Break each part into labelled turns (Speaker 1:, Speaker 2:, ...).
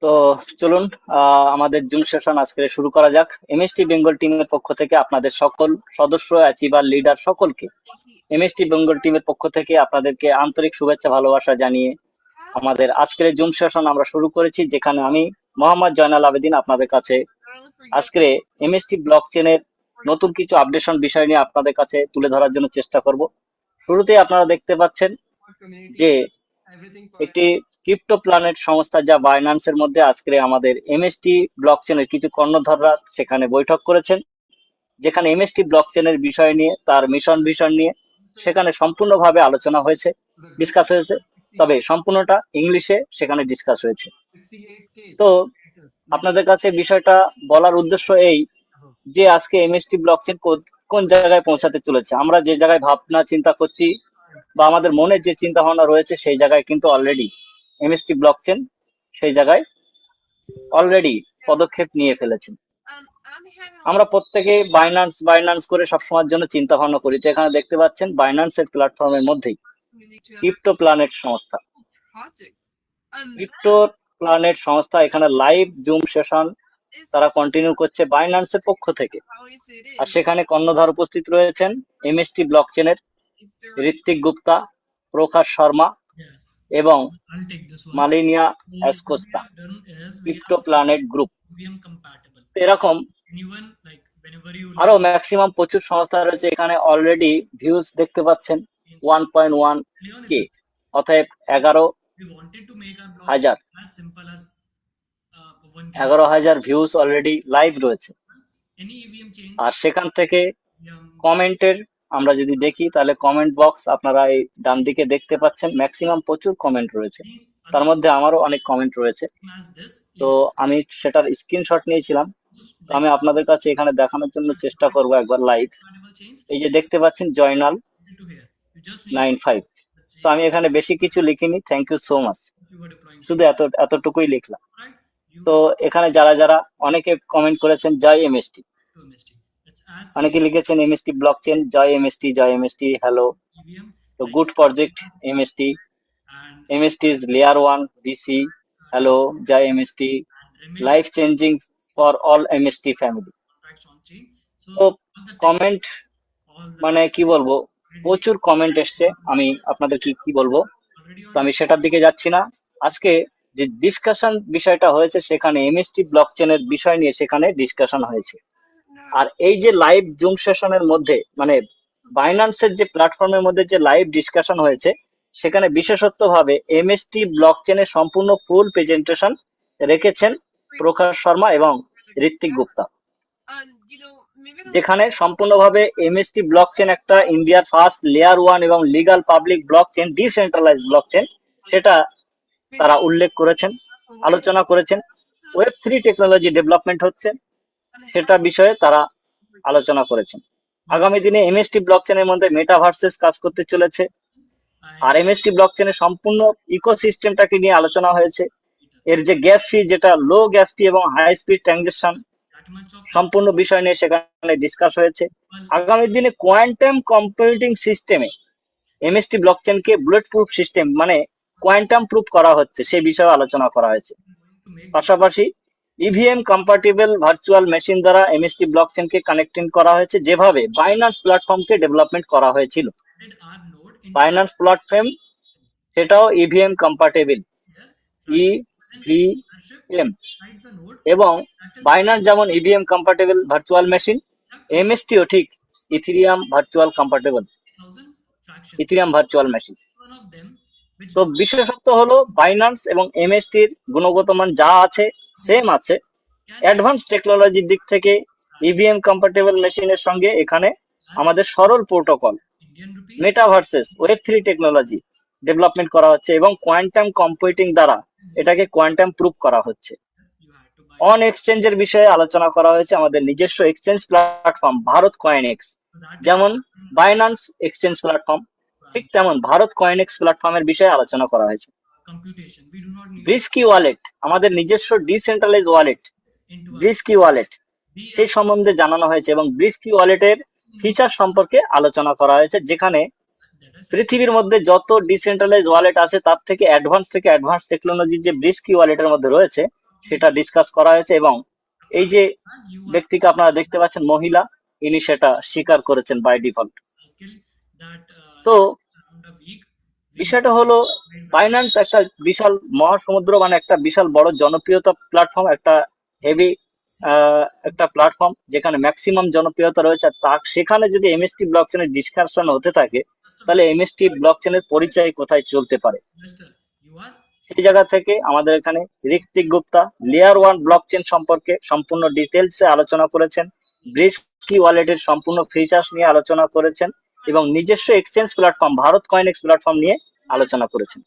Speaker 1: তো চলুন আমাদের জুম সেশন আজকে শুরু করা যাক। এমএসটি বেঙ্গল টিমের পক্ষ থেকে আপনাদের সকল সদস্য, অ্যাচিভার, লিডার সকলকে এমএসটি বেঙ্গল টিমের পক্ষ থেকে আপনাদেরকে আন্তরিক শুভেচ্ছা ভালোবাসা জানিয়ে আমাদের আজকের জুম সেশন আমরা শুরু করেছি, যেখানে আমি মোহাম্মদ জয়নাল আবেদিন আপনাদের কাছে আজকে এমএসটি ব্লক চেনের নতুন কিছু আপডেশন বিষয় নিয়ে আপনাদের কাছে তুলে ধরার জন্য চেষ্টা করব। শুরুতেই আপনারা দেখতে পাচ্ছেন যে একটি ক্রিপ্টো প্ল্যানেট সংস্থা যা বাইন্যান্সের মধ্যে আজকে আমাদের এমএসটি ব্লক চেনের কিছু কর্ণধাররা সেখানে বৈঠক করেছেন, যেখানে এমএসটি ব্লক চেনের বিষয় নিয়ে, তার মিশন ভিশন নিয়ে সেখানে সম্পূর্ণভাবে আলোচনা হয়েছে, ডিসকাস হয়েছে। তবে সম্পূর্ণটা ইংলিশে সেখানে ডিসকাস হয়েছে। তো আপনাদের কাছে বিষয়টা বলার উদ্দেশ্য এই যে আজকে এমএসটি ব্লক চেন কোন জায়গায় পৌঁছাতে চলেছে। আমরা যে জায়গায় ভাবনা চিন্তা করছি বা আমাদের মনের যে চিন্তা ভাবনা রয়েছে সেই জায়গায় কিন্তু অলরেডি এমএসটি ব্লক চেন সেই জায়গায় অলরেডি পদক্ষেপ নিয়ে ফেলেছেন। আমরা প্রত্যেকে বাইন্যান্স বাইন্যান্স করে সবসময়ের জন্য চিন্তা ভাবনা করি। তো এখানে দেখতে পাচ্ছেন বাইন্যান্সের প্ল্যাটফর্মের মধ্যেই ক্রিপ্টো প্ল্যানেট সংস্থা, ক্রিপ্টো প্ল্যানেট সংস্থা এখানে লাইভ জুম সেশন তারা কন্টিনিউ করছে বাইন্যান্সের পক্ষ থেকে। আর সেখানে কর্ণধার উপস্থিত রয়েছেন এমএসটি ব্লক চেনের ঋত্বিক গুপ্তা, প্রকাশ শর্মা এবং মালিনিয়া অ্যাসকোস্তা, ক্রিপ্টো প্ল্যানেট গ্রুপ। এরকম আরো ম্যাক্সিমাম প্রচুর সংস্থা রয়েছে। এখানে অলরেডি ভিউজ দেখতে পাচ্ছেন 1.1K, অতএব 11,000 ভিউজ অলরেডি লাইভ রয়েছে। আর সেখান থেকে কমেন্টের আমরা যদি দেখি তাহলে কমেন্ট বক্স আপনারা এই ডান দিকে দেখতে পাচ্ছেন, ম্যাক্সিমাম প্রচুর কমেন্ট রয়েছে। তার মধ্যে আমারও অনেক কমেন্ট রয়েছে, তো আমি সেটার স্ক্রিনশট নিয়েছিলাম। তো আমি আপনাদের কাছে এখানে দেখানোর জন্য চেষ্টা করব একবার লাইভ। এই যে দেখতে পাচ্ছেন জয়নাল 95। তো আমি এখানে বেশি কিছু লিখিনি, থ্যাংক ইউ সো মাচ, শুধু এতটুকুই লিখলাম। তো এখানে যারা যারা অনেকে কমেন্ট করেছেন জয় এমএসটি, অনেকে লিখেছেন এমএসটি ব্লক চেন, জয় এমএসটি, জয় এমএসটি, হ্যালো। তো good project MST, MST is layer 1 DC, hello, জয় MST, life changing for all MST family. তো কমেন্ট মানে কি বলবো, প্রচুর কমেন্ট এসছে, আমি আপনাদের কি বলবো। তো আমি সেটার দিকে যাচ্ছি না। আজকে যে ডিসকাশন বিষয়টা হয়েছে সেখানে এমএসটি ব্লক চেনের বিষয় নিয়ে সেখানে ডিসকাশন হয়েছে। আর এই যে লাইভ জুম সেশনের মধ্যে মানে বাইন্যান্সের যে প্ল্যাটফর্মের মধ্যে যে লাইভ ডিসকাশন হয়েছে সেখানে বিশেষত্ব ভাবে এমএসটি ব্লক চেনের সম্পূর্ণ ফুল প্রেজেন্টেশন রেখেছেন প্রকাশ শর্মা এবং ঋত্বিক গুপ্তা, যেখানে সম্পূর্ণভাবে এমএসটি ব্লক চেন একটা ইন্ডিয়ার ফার্স্ট লেয়ার 1 এবং legal public blockchain, decentralise blockchain, সেটা তারা উল্লেখ করেছেন, আলোচনা করেছেন। ওয়েব3 টেকনোলজি ডেভেলপমেন্ট হচ্ছে সেটা বিষয়ে তারা আলোচনা করেছেন। আগামী দিনে এমএসটি ব্লক চেনের মধ্যে মেটাভার্সেস কাজ করতে চলেছে। আর এমএসটি ব্লক চেনের সম্পূর্ণ ইকোসিস্টেমটাকে নিয়ে আলোচনা হয়েছে। এর যে গ্যাস ফি, যেটা লো গ্যাস ফি এবং হাই স্পিড ট্রানজেকশন, সম্পূর্ণ বিষয় নিয়ে সেখানে ডিসকাস হয়েছে। আগামী দিনে কোয়ান্টাম কম্পিউটিং সিস্টেমে এমএসটি ব্লক চেনকে বুলেট প্রুফ সিস্টেম মানে কোয়ান্টাম প্রুফ করা হচ্ছে, সেই বিষয়ে আলোচনা করা হয়েছে। পাশাপাশি ইভিএম কম্পাটিবল ভার্চুয়াল মেশিন দ্বারা এমএসটি ব্লক চেনকে কানেক্টিং করা হয়েছে, যেভাবে বাইন্যান্স প্ল্যাটফর্মকে ডেভেলপমেন্ট করা হয়েছিল। বাইন্যান্স প্ল্যাটফর্ম সেটাও ইভিএম কম্পাটেবল, ইভিএম, এবং বাইন্যান্স যেমন ইভিএম কম্পাটেবল ভার্চুয়াল মেশিন, এমএসটিও ঠিক Ethereum virtual compatible, Ethereum virtual machine. তো বিশেষত্ব হলো বাইন্যান্স এবং এমএসটির গুণগত মান যা আছে সেম আছে। অ্যাডভান্স টেকনোলজির দিক থেকে ইভিএম কম্পাটেবল মেশিনের সঙ্গে এখানে আমাদের সরল প্রোটোকল মেটাভার্সেস ওয়েব3 টেকনোলজি ডেভেলপমেন্ট করা হচ্ছে এবং কোয়ান্টাম কম্পিউটিং দ্বারা এটাকে কোয়ান্টাম প্রুফ করা হচ্ছে। অন এক্সচেঞ্জের বিষয়ে আলোচনা করা হয়েছে। আমাদের নিজস্ব এক্সচেঞ্জ প্ল্যাটফর্ম ভারত কয়েনএক্স, যেমন বাইন্যান্স এক্সচেঞ্জ প্ল্যাটফর্ম, ঠিক তেমন ভারত কয়েনএক্স প্ল্যাটফর্মের বিষয়ে আলোচনা করা হয়েছে। ব্রিস্কি ওয়ালেট, আমাদের নিজস্ব ডিসেন্ট্রালাইজ ওয়ালেট ব্রিস্কি ওয়ালেট, সেই সম্বন্ধে জানানো হয়েছে এবং ব্রিস্কি ওয়ালেটের ফিচার সম্পর্কে আলোচনা করা হয়েছে, যেখানে পৃথিবীর মধ্যে যত ডিসেন্ট্রালাইজ ওয়ালেট আছে তার থেকে অ্যাডভান্স টেকনোলজি যে ব্রিজকি ওয়ালেটের মধ্যে রয়েছে সেটা ডিসকাস করা হয়েছে, এবং এই যে ব্যক্তিকে আপনারা দেখতে পাচ্ছেন মহিলা, ইনি সেটা স্বীকার করেছেন বাই ডিফল্ট। তো বিষয়টা হলো বাইন্যান্স একটা বিশাল মহাসমুদ্র, মানে একটা বিশাল বড় জনপ্রিয়তা প্ল্যাটফর্ম, একটা হেভি একটা প্ল্যাটফর্ম যেখানে ম্যাক্সিমাম জনপ্রিয়তা রয়েছে। আর সেখানে যদি এমএসটি ব্লকচেনের ডিসকাশন হতে থাকে তাহলে এমএসটি ব্লকচেনের পরিচয় কোথায় চলতে পারে, সেই জায়গা থেকে আমাদের এখানে ঋত্বিক গুপ্তা লেয়ার 1 ব্লকচেন সম্পর্কে সম্পূর্ণ ডিটেলসে আলোচনা করেছেন, ব্রিজ কি ওয়ালেটের সম্পূর্ণ ফিচার্স নিয়ে আলোচনা করেছেন, এবং নিজস্ব এক্সচেঞ্জ প্ল্যাটফর্ম ভারত কয়েনএক্স প্ল্যাটফর্ম নিয়ে আলোচনা করেছেন।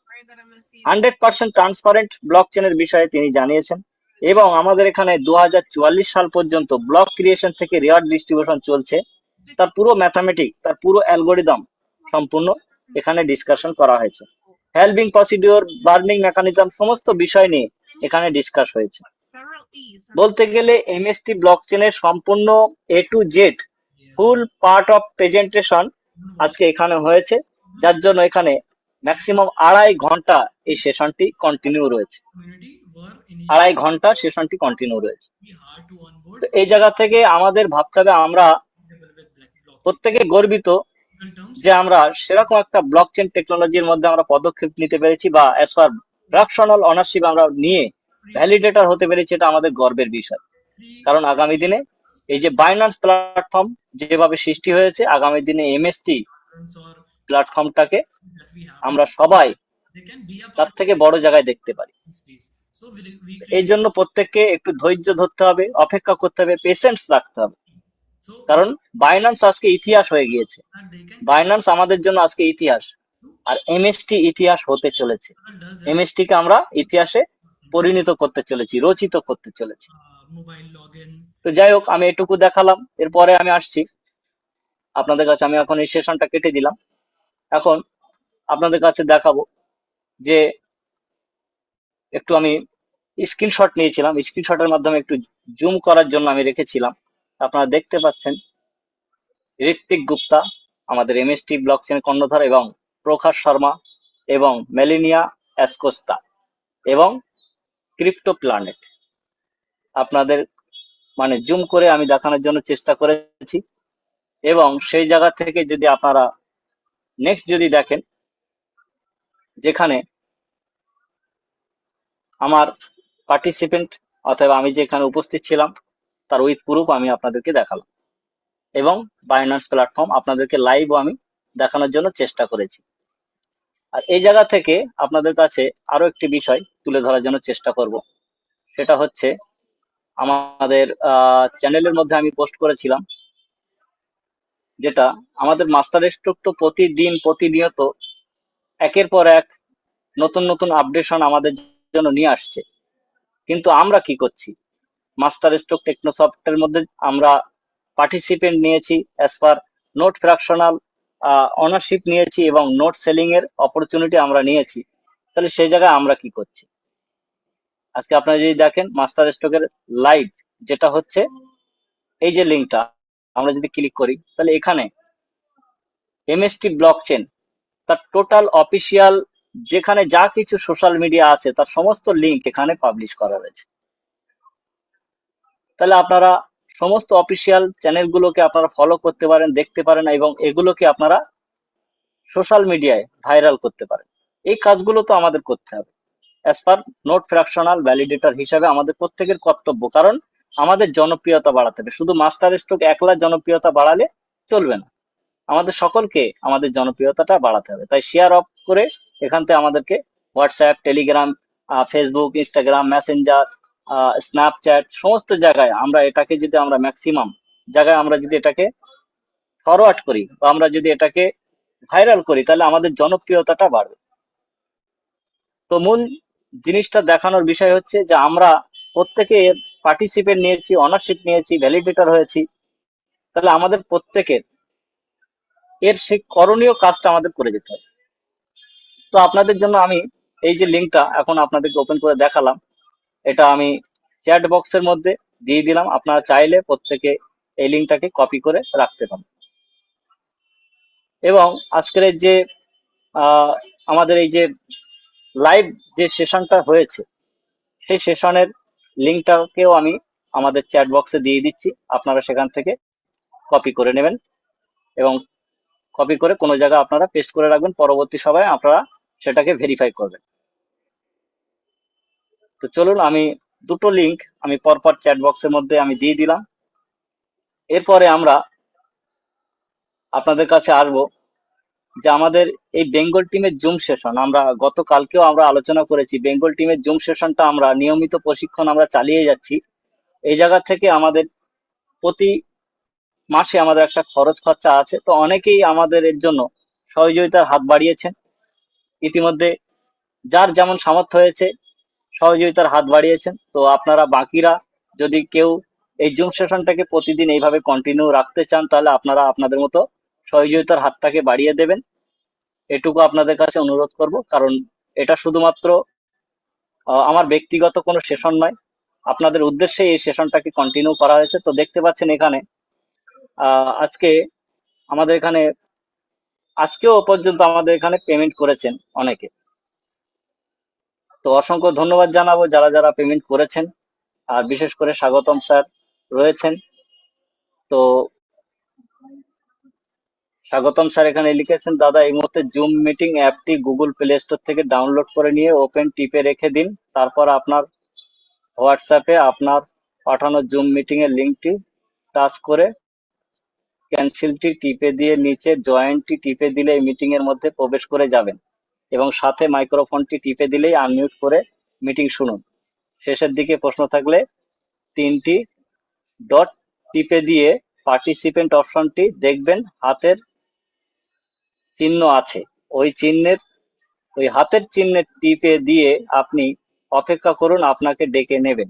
Speaker 1: 100% ট্রান্সপারেন্ট ব্লকচেনের বিষয়ে তিনি জানিয়েছেন, এবং আমাদের এখানে 2044 সাল পর্যন্ত ব্লক ক্রিয়েশন থেকে রিওয়ার্ড ডিস্ট্রিবিউশন চলছে, তার পুরো ম্যাথামেটিক, তার পুরো অ্যালগোরিদম সম্পূর্ণ এখানে ডিসকাশন করা হয়েছে। হেলবিং প্রসিডিওর, বার্নিং মেকানিজম, সমস্ত বিষয় নিয়ে এখানে ডিসকাস হয়েছে। বলতে গেলে এমএসটি ব্লকচেনের সম্পূর্ণ A to Z full part of presentation আজকে এখানে হয়েছে, যার জন্য এখানে ম্যাক্সিমাম 2.5 ঘন্টা এই সেশনটি কন্টিনিউ রয়েছে। 2.5 ঘন্টা সেশনটি কন্টিনিউ রয়েছে। তো এই জায়গা থেকে আমাদের ভাবতে হবে, আমরা প্রত্যেকে গর্বিত যে আমরা সেরকম একটা ব্লকচেন টেকনোলজির মধ্যে আমরা পদক্ষেপ নিতে পেরেছি, বা অ্যাজ পার ফ্র্যাকশনাল অনারশিপ আমরা নিয়ে ভ্যালিডেটর হতে পেরেছি, এটা আমাদের গর্বের বিষয়। কারণ আগামী দিনে এই যে বাইন্যান্স প্ল্যাটফর্ম যেভাবে সৃষ্টি হয়েছে, আগামী দিনে এমএসটি প্ল্যাটফর্মটাকে আমরা সবাই তার থেকে বড় জায়গায় দেখতে পারি। এই জন্য প্রত্যেককে একটু ধৈর্য ধরতে হবে, অপেক্ষা করতে হবে, পেশেন্স রাখতে হবে, কারণ বাইন্যান্স আজকে ইতিহাস হয়ে গিয়েছে। বাইন্যান্স আমাদের জন্য আজকে ইতিহাস, আর এমএসটি ইতিহাস হতে চলেছে। এমএসটি কে আমরা ইতিহাসে পরিণত করতে চলেছি, রচিত করতে চলেছি। তো যাই হোক, আমি এটুকু দেখালাম, এরপরে আমি আসছি আপনাদের কাছে। আমি এখন এই সেশনটা কেটে দিলাম, এখন আপনাদের কাছে দেখাবো যে একটু আমি স্ক্রিনশট নিয়েছিলাম, স্ক্রিনশটের মাধ্যমে একটু জুম করার জন্য আমি রেখেছিলাম। আপনারা দেখতে পাচ্ছেন ঋত্বিক গুপ্তা আমাদের এমএসটি ব্লকচেন কর্ণধার, এবং প্রকাশ শর্মা, এবং মেলিনিয়া অ্যাসকোস্তা, এবং ক্রিপ্টো প্ল্যানেট। আপনাদের মানে জুম করে আমি দেখানোর জন্য চেষ্টা করেছি, এবং সেই জায়গা থেকে যদি আপনারা নেক্সট যদি দেখেন, যেখানে আমার পার্টিসিপেন্ট অথবা আমি যেখানে উপস্থিত ছিলাম তার উইথ প্রুফ আমি আপনাদেরকে দেখালাম, এবং বাইন্যান্স প্ল্যাটফর্ম আপনাদেরকে লাইভও আমি দেখানোর জন্য চেষ্টা করেছি। আর এই জায়গা থেকে আপনাদের কাছে আরো একটি বিষয় তুলে ধরার জন্য চেষ্টা করব, সেটা হচ্ছে আমাদের চ্যানেলের মধ্যে আমি পোস্ট করেছিলাম, যেটা আমাদের মাস্টার স্ট্রোক তো প্রতিনিয়ত একের পর এক নতুন নতুন আপডেশন আমাদের জন্য নিয়ে আসছে, কিন্তু আমরা কি করছি? মাস্টার স্ট্রোক টেকনোসফটের মধ্যে আমরা পার্টিসিপেন্ট নিয়েছি, as per note fractional ownership নিয়েছি, এবং নোট সেলিং এর অপরচুনিটি আমরা নিয়েছি। তাহলে সেই জায়গায় আমরা কি করছি? আজকে আপনারা যদি দেখেন মাস্টার স্ট্রোকের লাইভ যেটা হচ্ছে, এই যে লিঙ্কটা আমরা যদি ক্লিক করি, তাহলে এখানে এমএসটি ব্লকচেন তার টোটাল অফিসিয়াল যেখানে যা কিছু সোশ্যাল মিডিয়া আছে তার সমস্ত লিঙ্ক এখানে পাবলিশ করা রয়েছে। তাহলে আপনারা সমস্ত অফিসিয়াল চ্যানেলগুলোকে আপনারা ফলো করতে পারেন, দেখতে পারেন, এবং এগুলোকে আপনারা সোশ্যাল মিডিয়ায় ভাইরাল করতে পারেন। এই কাজগুলো তো আমাদের করতে হবে as per note fractional validator হিসাবে, আমাদের প্রত্যেকের কর্তব্য। কারণ আমাদের জনপ্রিয়তা বাড়াতে হবে, শুধু মাস্টার স্ট্রোক একলা জনপ্রিয়তা বাড়ালে চলবে না, আমাদের সকলকে আমাদের জনপ্রিয়তাটা বাড়াতে হবে। তাই শেয়ার অফ করে এখান থেকে আমাদেরকে WhatsApp, Telegram, Facebook, Instagram, Messenger, Snapchat, সমস্ত জায়গায় আমরা এটাকে যদি আমরা ম্যাক্সিমাম জায়গায় আমরা যদি এটাকে ফরওয়ার্ড করি, বা আমরা যদি এটাকে ভাইরাল করি, তাহলে আমাদের জনপ্রিয়তাটা বাড়বে। তো মূল জিনিসটা দেখানোর বিষয় হচ্ছে যে আমরা প্রত্যেকে পার্টিসিপেট নিয়েছি, অনারশিপ নিয়েছি, ভ্যালিডেটর হয়েছি, তাহলে আমাদের প্রত্যেকের এর সেই করণীয় কাজটা আমাদের করে যেতে হবে। তো আপনাদের জন্য আমি এই যে লিঙ্কটা এখন আপনাদেরকে ওপেন করে দেখালাম, এটা আমি চ্যাট বক্সের মধ্যে দিয়ে দিলাম, আপনারা চাইলে প্রত্যেকে এই লিঙ্কটাকে কপি করে রাখতে পারেন। এবং আজকের এই যে আহ, আমাদের এই যে লাইভ যে সেশনটা হয়েছে সেই সেশনের লিঙ্কটাকেও আমি আমাদের চ্যাট বক্সে দিয়ে দিচ্ছি, আপনারা সেখান থেকে কপি করে নেবেন এবং কপি করে কোনো জায়গায় আপনারা পেস্ট করে রাখবেন, পরবর্তী সময়ে আপনারা সেটাকে ভেরিফাই করবেন। তো চলুন, আমি দুটো লিংক আমি পরপর চ্যাট বক্সের মধ্যে আমি দিয়ে দিলাম। এরপরে আমরা আপনাদের কাছে আসবো যে আমাদের এই বেঙ্গল টিমের জুম সেশন, আমরা গতকালকেও আমরা আলোচনা করেছি, বেঙ্গল টিমের জুম সেশনটা আমরা নিয়মিত প্রশিক্ষণ আমরা চালিয়ে যাচ্ছি। এই জায়গা থেকে আমাদের প্রতি মাসে আমাদের একটা খরচ খরচা আছে, তো অনেকেই আমাদের এর জন্য সহযোগিতার হাত বাড়িয়েছেন। ইতিমধ্যে যার যেমন সামর্থ্য হয়েছে সহযোগিতার হাত বাড়িয়েছেন। তো আপনারা বাকিরা যদি কেউ এই জুম সেশনটাকে প্রতিদিন এইভাবে কন্টিনিউ রাখতে চান, তাহলে আপনারা আপনাদের মতো সহযোগিতার হাতটাকে বাড়িয়ে দেবেন, এটুকু আপনাদের কাছে অনুরোধ করব। কারণ এটা শুধুমাত্র আমার ব্যক্তিগত কোনো সেশন নয়, আপনাদের উদ্দেশ্যে এই সেশনটাকে কন্টিনিউ করা হয়েছে। তো দেখতে পাচ্ছেন এখানে আজকে আমাদের এখানে আজকেও পর্যন্ত আমাদের এখানে পেমেন্ট করেছেন অনেকে। তো অসংখ্য ধন্যবাদ জানাবো যারা যারা পেমেন্ট করেছেন, আর বিশেষ করে স্বাগতম স্যার রয়েছেন। তো স্বাগতম স্যার এখানে লিখেছেন, দাদা এই মুহূর্তে জুম মিটিং অ্যাপটি গুগল প্লে স্টোর থেকে ডাউনলোড করে নিয়ে ওপেন টিপে রেখে দিন, তারপর আপনার হোয়াটসঅ্যাপে আপনার পাঠানো জুম মিটিং এর লিঙ্কটি টাচ করে ক্যান্সেলটি টিপে দিয়ে নিচে জয়েন্টটি টিপে দিলে মিটিং এর মধ্যে প্রবেশ করে যাবেন এবং সাথে মাইক্রোফোনটি টিপে দিলেই আনমিউট করে মিটিং শুনুন। শেষের দিকে প্রশ্ন থাকলে তিনটি ডট টিপে দিয়ে পার্টিসিপেন্ট অপশনটি দেখবেন, হাতের চিহ্ন আছে, ওই চিহ্নের ওই হাতের চিহ্নে টিপে দিয়ে আপনি অপেক্ষা করুন, আপনাকে ডেকে নেবেন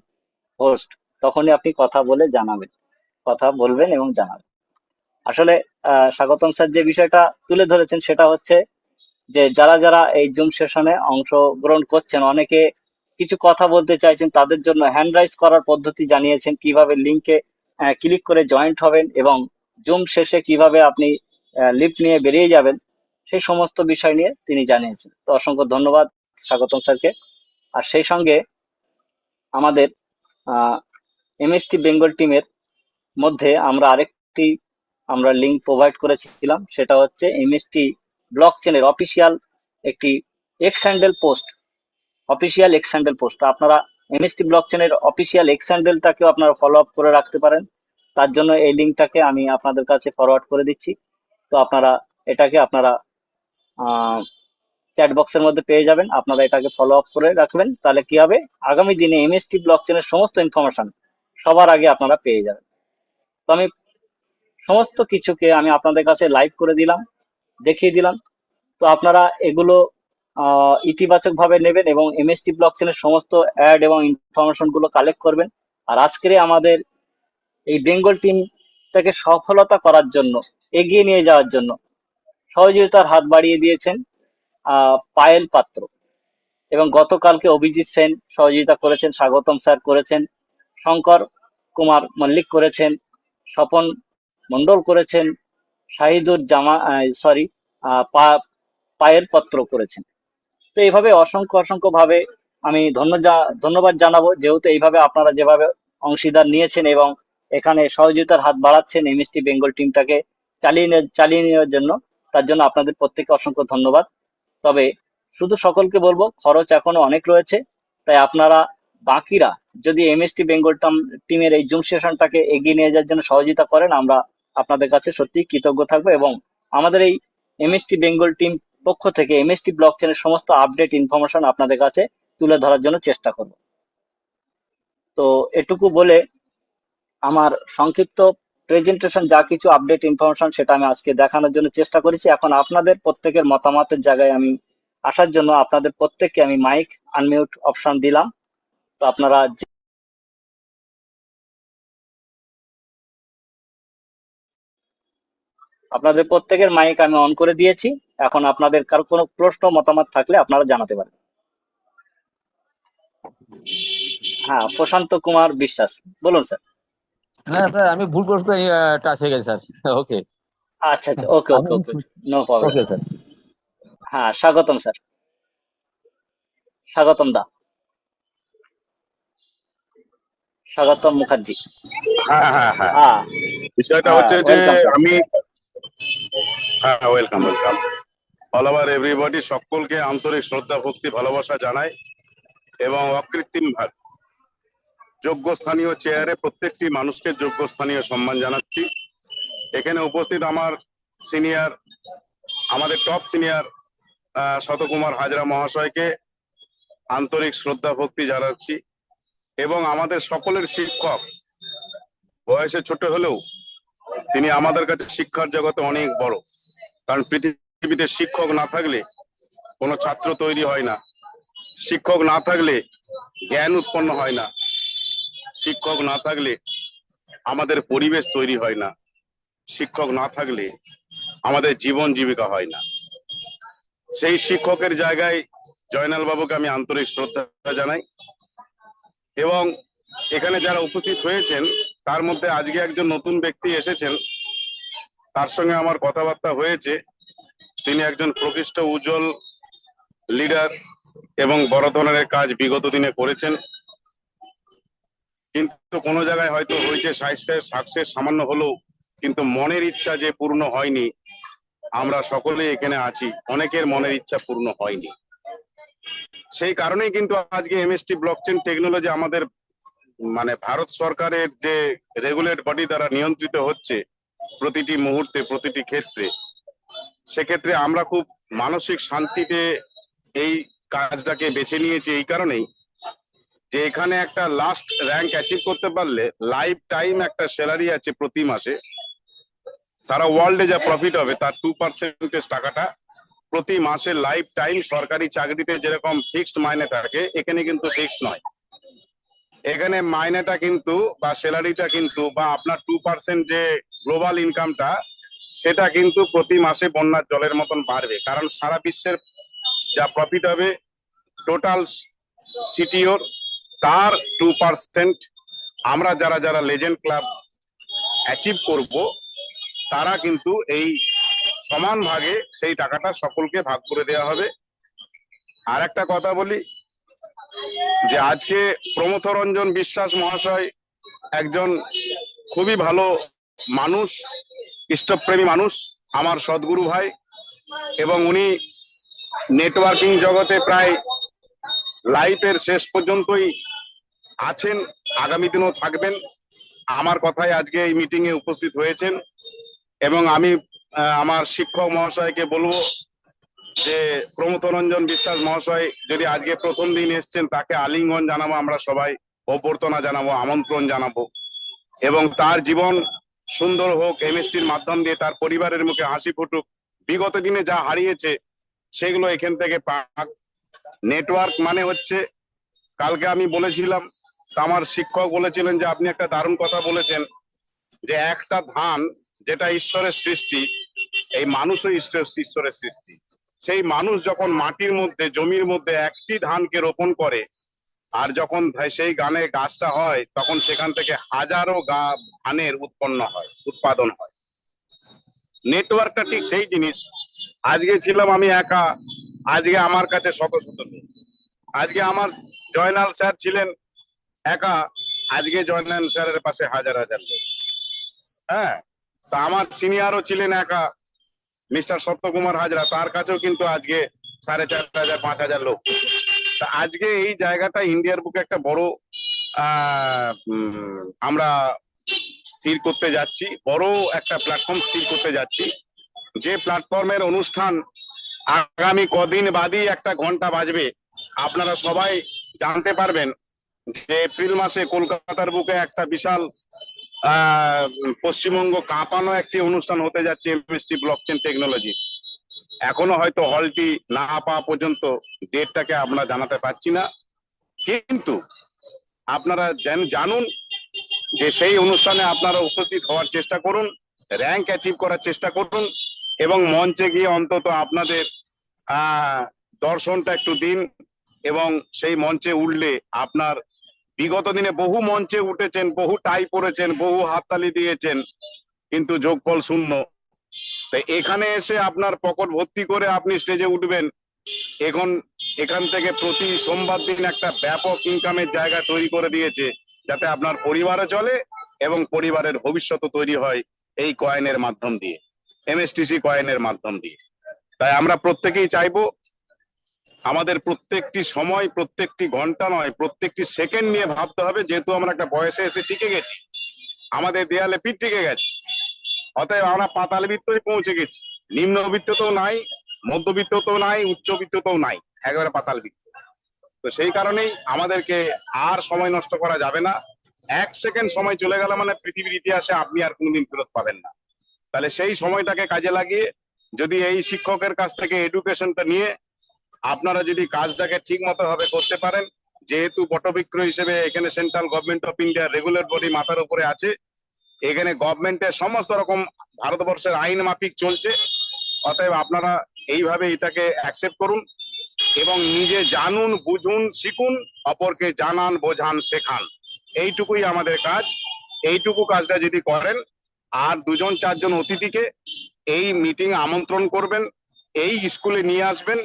Speaker 1: হোস্ট, তখনই আপনি কথা বলে জানাবেন, কথা বলবেন এবং জানাবেন। আসলে স্বাগতম স্যার যে বিষয়টা তুলে ধরেছেন সেটা হচ্ছে যে যারা যারা এই জুম সেশনে অংশগ্রহণ করছেন অনেকে কিছু কথা বলতে চাইছেন, তাদের জন্য হ্যান্ড রাইজ করার পদ্ধতি জানিয়েছেন, কিভাবে লিংকে ক্লিক করে জয়েন্ট হবেন এবং জুম শেষে কিভাবে আপনি লিফট নিয়ে বেরিয়ে যাবেন, সেই সমস্ত বিষয় নিয়ে তিনি জানিয়েছেন। তো অসংখ্য ধন্যবাদ স্বাগতম স্যারকে। আর সেই সঙ্গে আমাদের এমএসটি বেঙ্গল টিমের মধ্যে আমরা লিংক প্রোভাইড করেছিলাম, সেটা হচ্ছে এমএসটি ব্লক চেনের অফিসিয়াল একটি x handle post, official x handle post. আপনারা এমএসটি ব্লক চেনের অফিসিয়াল এক্স হ্যান্ডেলটাকেও আপনারা ফলো আপ করে রাখতে পারেন, তার জন্য এই লিঙ্কটাকে আমি আপনাদের কাছে ফরওয়ার্ড করে দিচ্ছি। তো আপনারা এটাকে আপনারা চ্যাট বক্সের মধ্যে পেয়ে যাবেন, আপনারা এটাকে ফলো আপ করে রাখবেন, তাহলে কি হবে, আগামী দিনে এমএসটি ব্লক চেনের সমস্ত ইনফরমেশন সবার আগে আপনারা পেয়ে যাবেন। তো আমি সমস্ত কিছুকে আমি আপনাদের কাছে লাইভ করে দিলাম, দেখিয়ে দিলাম। তো আপনারা এগুলো ইতিবাচক ভাবে নেবেন এবং এমএসটি ব্লক চেনের সমস্ত অ্যাড এবং ইনফরমেশন গুলো কালেক্ট করবেন। আর আজকের আমাদের এই বেঙ্গল টিমটাকে সফলতা করার জন্য, এগিয়ে নিয়ে যাওয়ার জন্য সহযোগিতার হাত বাড়িয়ে দিয়েছেন পায়েল পাত্র, এবং গতকালকে অভিজিৎ সেন সহযোগিতা করেছেন, স্বাগতম স্যার করেছেন, শঙ্কর কুমার মল্লিক করেছেন, স্বপন মন্ডল করেছেন, শাহিদুর জামা সরি পায়েল পত্র করেছেন। তো এইভাবে অসংখ্য অসংখ্য ভাবে আমি ধন্যবাদ জানাবো, যেহেতু এইভাবে আপনারা যেভাবে অংশীদার নিয়েছেন এবং এখানে সহযোগিতার হাত বাড়াচ্ছেন এমএসটি বেঙ্গল টিমটাকে চালিয়ে নেওয়ার জন্য, তার জন্য আপনাদের প্রত্যেককে অসংখ্য ধন্যবাদ। তবে শুধু সকলকে বলবো, খরচ এখনো অনেক রয়েছে, তাই আপনারা বাকিরা যদি এমএসটি বেঙ্গল টিমের এই জুম সেশনটাকে এগিয়ে নিয়ে যাওয়ার জন্য সহযোগিতা করেন, আমরা আপনাদের কাছে সত্যি কৃতজ্ঞ থাকবো এবং আমাদের এই এমএসটি বেঙ্গল টিম পক্ষ থেকে এমএসটি ব্লক চেনের সমস্ত আপডেট ইনফরমেশন আপনাদের কাছে তুলে ধরার জন্য চেষ্টা করব। তো এটুকু বলে আমার সংক্ষিপ্ত প্রেজেন্টেশন যা কিছু আপডেট ইনফরমেশন সেটা আমি আজকে দেখানোর জন্য চেষ্টা করেছি। এখন আপনাদের প্রত্যেকের মতামতের জায়গায় আমি আসার জন্য আপনাদের প্রত্যেককে আমি মাইক আনমিউট অপশন দিলাম। তো আপনারা আপনাদের প্রত্যেকের মাইক আমি অন করে দিয়েছি। এখন আপনাদের কারো কোনো প্রশ্ন মতামত থাকলে আপনারা জানাতে পারেন। হ্যাঁ, প্রশান্ত কুমার বিশ্বাস, বলুন স্যার।
Speaker 2: হ্যাঁ স্যার, আমি ভুল করতে টাচ হয়ে গেছে স্যার। ওকে।
Speaker 1: আচ্ছা আচ্ছা, ওকে
Speaker 2: আমি
Speaker 1: ওকে ওকে, নো প্রবলেম।
Speaker 2: Okay sir.
Speaker 1: হ্যাঁ, স্বাগতম স্যার, স্বাগতম দা, স্বাগতম মুখার্জি।
Speaker 3: হ্যাঁ হ্যাঁ হ্যাঁ,
Speaker 1: হ্যাঁ।
Speaker 3: বিষয়টা
Speaker 1: হ্যাঁ,
Speaker 3: হচ্ছে যে
Speaker 1: ওয়েলকাম স্যার।
Speaker 3: আমি, হ্যাঁ welcome welcome, all over everybody, সকলকে আন্তরিক শ্রদ্ধা ভক্তি ভালোবাসা জানাই এবং অকৃত্রিম ভাবে যোগ্য স্থানীয় চেয়ারে প্রত্যেকটি মানুষকে যোগ্য স্থানীয় সম্মান জানাচ্ছি। এখানে উপস্থিত আমার সিনিয়র, আমাদের টপ সিনিয়র শতকুমার হাজরা মহাশয়কে আন্তরিক শ্রদ্ধা ভক্তি জানাচ্ছি এবং আমাদের সকলের শিক্ষক, বয়সে ছোট হলেও তিনি আমাদের কাছে শিক্ষার জগতে অনেক বড়। কারণ পৃথিবীতে শিক্ষক না থাকলে কোনো ছাত্র তৈরি হয় না, শিক্ষক না থাকলে জ্ঞান উৎপন্ন হয় না, শিক্ষক না থাকলে আমাদের পরিবেশ তৈরি হয় না, শিক্ষক না থাকলে আমাদের জীবন জীবিকা হয় না। সেই শিক্ষকের জায়গায় জয়নাল বাবুকে আমি আন্তরিক শ্রদ্ধা জানাই এবং এখানে যারা উপস্থিত হয়েছেন তার মধ্যে আজকে একজন নতুন ব্যক্তি এসেছেন, তার সঙ্গে আমার কথাবার্তা হয়েছে। তিনি একজন প্রকৃষ্ট উজ্জ্বল লিডার এবং বড় ধরনের কাজ বিগত দিনে করেছেন, কিন্তু কোনো জায়গায় হয়তো হয়েছে সাকসেস সামান্য হলেও, কিন্তু মনের ইচ্ছা যে পূর্ণ হয়নি। আমরা সকলেই এখানে আছি, অনেকের মনের ইচ্ছা পূর্ণ হয়নি। সেই কারণেই কিন্তু আজকে এমএসটি ব্লকচেন টেকনোলজি আমাদের মানে ভারত সরকারের যে রেগুলেট বডি দ্বারা নিয়ন্ত্রিত হচ্ছে প্রতিটি মুহূর্তে প্রতিটি ক্ষেত্রে। সেক্ষেত্রে আমরা খুব মানসিক শান্তিতে এই কাজটাকে বেছে নিয়েছি এই কারণেই যে এখানে একটা লাস্ট র্যাঙ্ক অ্যাচিভ করতে পারলে লাইফ টাইম একটা স্যালারি আছে প্রতি মাসে, সারা ওয়ার্ল্ডে যা প্রফিট হবে তার 2% টাকাটা প্রতি মাসে লাইফ টাইম। সরকারি চাকরিতে যেরকম ফিক্সড মাইনে থাকে, এখানে কিন্তু ফিক্সড নয়। এখানে মাইনেটা কিন্তু বা স্যালারিটা কিন্তু বা আপনার 2% যে গ্লোবাল ইনকামটা, সেটা কিন্তু প্রতি মাসে বন্যার জলের মতন বাড়বে। কারণ সারা বিশ্বের যা প্রফিট হবে টোটাল সিটিওর, তার 2% আমরা যারা যারা লেজেন্ড ক্লাব অ্যাচিভ করব, তারা কিন্তু এই সমান ভাগে সেই টাকাটা সকলকে ভাগ করে দেওয়া হবে। আর একটা কথা বলি যে আজকে প্রমথ রঞ্জন বিশ্বাস মহাশয় একজন খুবই ভালো মানুষ, ইষ্টপ্রেমী মানুষ, আমার সদ্গুরু ভাই, এবং উনি নেটওয়ার্কিং জগতে প্রায় লাইফের শেষ পর্যন্তই আছেন, আগামী দিনও থাকবেন। আমার কথায় আজকে এই মিটিং এ উপস্থিত হয়েছেন এবং আমি আমার শিক্ষক মহাশয়কে বলবো যে প্রমথ রঞ্জন বিশ্বাস মহাশয় যদি আজকে প্রথম দিন এসছেন, তাকে আলিঙ্গন জানাবো, আমরা সবাই অভ্যর্থনা জানাবো, আমন্ত্রণ জানাবো এবং তার জীবন সুন্দর হোক, এমএসটির মাধ্যম দিয়ে তার পরিবারের মুখে হাসি ফুটুক, বিগত দিনে যা হারিয়েছে সেগুলো এখান থেকে পাক। নেটওয়ার্ক মানে হচ্ছে, কালকে আমি বলেছিলাম, আমার শিক্ষক বলেছিলেন যে আপনি একটা দারুণ কথা বলেছেন যে একটা ধান যেটা ঈশ্বরের সৃষ্টি, এই মানুষও ঈশ্বরের সৃষ্টি। সেই মানুষ যখন মাটির মধ্যে জমির মধ্যে একটি ধানকে রোপণ করে, আর যখন সেই গাছটা হয়, তখন সেখান থেকে হাজারো ধানের উৎপাদন হয়। নেটওয়ার্কটা ঠিক সেই জিনিস। আজকে ছিলাম আমি একা, আজকে আমার কাছে শত শত লোক। আজকে আমার জয়নাল স্যার ছিলেন একা, আজকে জয়নাল স্যারের পাশে হাজার হাজার লোক। হ্যাঁ, তা আমার সিনিয়রও ছিলেন একা, মিস্টার সত্যকুমার হাজরা, তার কাছেও কিন্তু আজকে 4,500 5,000 লোক। তা আজকে এই জায়গাটা ইন্ডিয়ার বুকে একটা বড় আমরা স্থির করতে যাচ্ছি, বড় একটা প্ল্যাটফর্ম স্থির করতে যাচ্ছি, যে প্ল্যাটফর্মের অনুষ্ঠান আগামী কদিন বাদই একটা ঘন্টা বাজবে। আপনারা সবাই জানতে পারবেন যে এপ্রিল মাসে কলকাতার বুকে একটা বিশাল পশ্চিমবঙ্গ কাঁপানো একটি অনুষ্ঠান হতে যাচ্ছে এমএসটি ব্লকচেন টেকনোলজি। এখনো হয়তো হলটি না পাওয়া পর্যন্ত ডেটটাকে আমরা জানাতে পারছি না, কিন্তু আপনারা জানুন যে সেই অনুষ্ঠানে আপনারা উপস্থিত হওয়ার চেষ্টা করুন, র্যাঙ্ক অ্যাচিভ করার চেষ্টা করুন এবং মঞ্চে গিয়ে অন্তত আপনাদের দর্শনটা একটু দিন। এবং সেই মঞ্চে উঠলে আপনার বিগত দিনে বহু মঞ্চে উঠেছেন, বহু টাই পড়েছেন, বহু হাততালি দিয়েছেন, কিন্তু যোগফল শূন্য। তো এখানে এসে আপনার পকেট ভর্তি করে আপনি স্টেজে উঠবেন, এখান থেকে প্রতি সোমবার দিন একটা ব্যাপক ইনকামের জায়গা তৈরি করে দিয়েছে, যাতে আপনার পরিবারও চলে এবং পরিবারের ভবিষ্যৎ তৈরি হয় এই কয়েনের মাধ্যম দিয়ে, এমএসটিসি কয়েনের মাধ্যম দিয়ে। তাই আমরা প্রত্যেকেই চাইবো আমাদের প্রত্যেকটি সময়, প্রত্যেকটি ঘন্টা নয়, প্রত্যেকটি সেকেন্ড নিয়ে ভাবতে হবে, যেহেতু আমরা একটা বয়সে এসে টিকে গেছি, আমাদের দেয়ালে পিঠ টিকে গেছে, অতএব আমরা পাতাল বৃত্তই পৌঁছে গেছি। নিম্নবিত্ত তো নাই, মধ্যবিত্ত তো নাই, উচ্চবিত্ত তো নাই, একেবারে পাতাল বৃত্ত। তো সেই কারণেই আমাদেরকে আর সময় নষ্ট করা যাবে না। এক সেকেন্ড সময় চলে গেল মানে পৃথিবীর ইতিহাসে আপনি আর কোনোদিন ফেরত পাবেন না। তাহলে সেই সময়টাকে কাজে লাগিয়ে যদি এই শিক্ষকের কাছ থেকে এডুকেশনটা নিয়ে আপনারা যদি কাজটাকে ঠিক মতো ভাবে করতে পারেন, যেহেতু বটবৃক্ষ হিসেবে এখানে সেন্ট্রাল গভর্নমেন্ট অফ ইন্ডিয়ার রেগুলার বডি মাথার উপরে আছে, এখানে গভর্নমেন্টের সমস্ত রকম ভারতবর্ষের আইন মাফিক চলছে, অতএব আপনারা এইভাবে এটাকে অ্যাকসেপ্ট করুন এবং নিজে জানুন, বুঝুন, শিখুন, অপরকে জানান, বোঝান, শেখান। এইটুকুই আমাদের কাজ। এইটুকু কাজটা যদি করেন, আর 2-4 জন অতিথিকে এই মিটিং আমন্ত্রণ করবেন, এই স্কুলে নিয়ে আসবেন,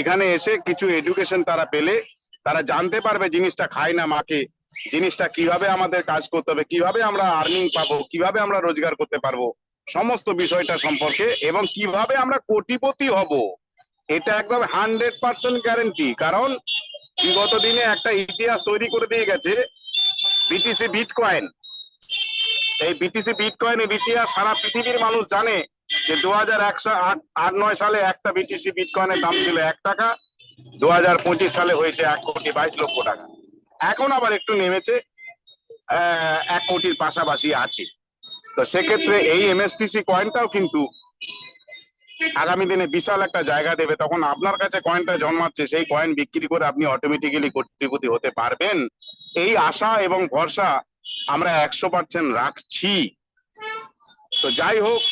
Speaker 3: এখানে এসে কিছু এডুকেশন তারা পেলে তারা জানতে পারবে জিনিসটা খায় না মাকে, জিনিসটা কিভাবে আমাদের কাজ করতে হবে, কিভাবে আমরা আর্নিং পাবো, কিভাবে আমরা রোজগার করতে পারবো, সমস্ত বিষয়টা সম্পর্কে, এবং কিভাবে আমরা কোটিপতি হব। এটা একদম 100% গ্যারেন্টি। কারণ বিগত দিনে একটা ইতিহাস তৈরি করে দিয়ে গেছে বিটিসি বিটকয়েন। এই বিটিসি বিটকয়েনের ইতিহাস সারা পৃথিবীর মানুষ জানে যে 2008-9 সালে একটা বিটিসি বিটকয়েনের দাম ছিল 1 টাকা, 2025 সালে হয়েছে 1,22,00,000 টাকা। এখন আবার একটু নেমেছে, 1 কোটির পাশাপাশি আছে। তো সেক্ষেত্রে এই এমএসটিসি কয়েনটাও কিন্তু আগামী দিনে বিশাল একটা জায়গা দেবে। তখন আপনার কাছে কয়েনটা জন্মাচ্ছে, সেই কয়েন বিক্রি করে আপনি অটোমেটিক্যালি কোটিপতি হতে পারবেন। এই আশা এবং ভরসা আমরা 100% রাখছি। তো যাই হোক,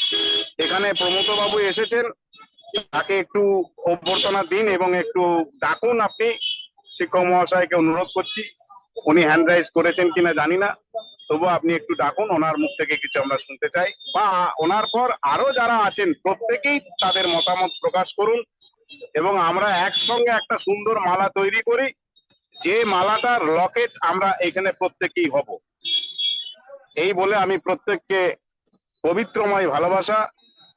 Speaker 3: এখানে প্রমোদ বাবু এসেছেন, তাকে একটু অভ্যর্থনা দিন এবং একটু ডাকুন। আপনি শিক্ষক মহাশয়কে অনুরোধ করছি, উনি হ্যান্ড রাইজ করেছেন কিনা জানি না, তবু আপনি একটু ডাকুন, ওনার মুখ থেকে কিছু আমরা শুনতে চাই। বা ওনার পর আরো যারা আছেন প্রত্যেকেই তাদের মতামত প্রকাশ করুন এবং আমরা একসঙ্গে একটা সুন্দর মালা তৈরি করি, যে মালাটার লকেট আমরা এখানে প্রত্যেকেই হব। এই বলে আমি প্রত্যেককে পবিত্রময় ভালোবাসা,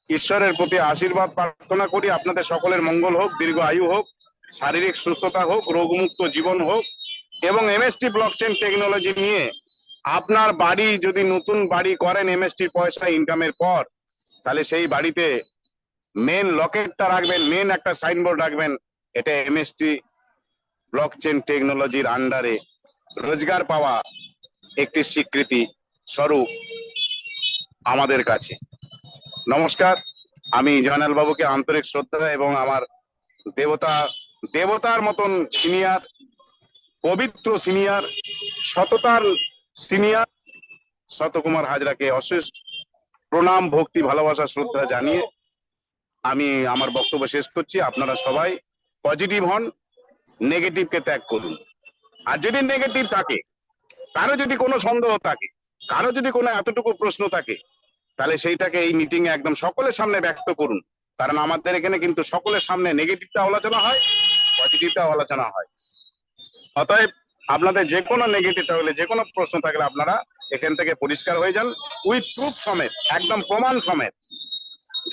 Speaker 3: ঈশ্বরের প্রতি আশীর্বাদ প্রার্থনা করি। আপনাদের সকলের মঙ্গল হোক, দীর্ঘ আয়ু হোক, শারীরিক সুস্থতা হোক, রোগমুক্ত জীবন হোক, এবং এমএসটি ব্লকচেন টেকনোলজি নিয়ে আপনার বাড়ি যদি নতুন বাড়ি করেন এমএসটি পয়সা ইনকামের পর, তাহলে সেই বাড়িতে মেন লকেটটা রাখবেন, মেন একটা সাইনবোর্ড রাখবেন, এটা এমএসটি ব্লকচেন টেকনোলজির আন্ডারে রোজগার পাওয়া একটি স্বীকৃতি স্বরূপ আমাদের কাছে। নমস্কার, আমি জয়নাল বাবুকে আন্তরিক শ্রদ্ধা এবং আমার দেবতার মতন সিনিয়র, পবিত্র সিনিয়র, সততার সিনিয়র শতকুমার হাজরাকে অশেষ প্রণাম, ভক্তি, ভালোবাসা, শ্রদ্ধা জানিয়ে আমি আমার বক্তব্য শেষ করছি। আপনারা সবাই পজিটিভ হন, নেগেটিভকে ত্যাগ করুন। আর যদি নেগেটিভ থাকে, কারো যদি কোনো সন্দেহ থাকে, কারো যদি কোনো এতটুকু প্রশ্ন থাকে, তাহলে সেইটাকে এই মিটিং এ একদম সকলের সামনে ব্যক্ত করুন। কারণ আমাদের এখানে কিন্তু সকলের সামনে নেগেটিভটা আলোচনা হয়, পজিটিভটা আলোচনা হয়। অতএব আপনাদের যে কোনো নেগেটিভ থাকলে, যে কোনো প্রশ্ন থাকলে আপনারা এখান থেকে পরিষ্কার হয়ে যান, উইথ প্রুফ সমেত, একদম প্রমাণ সমেত।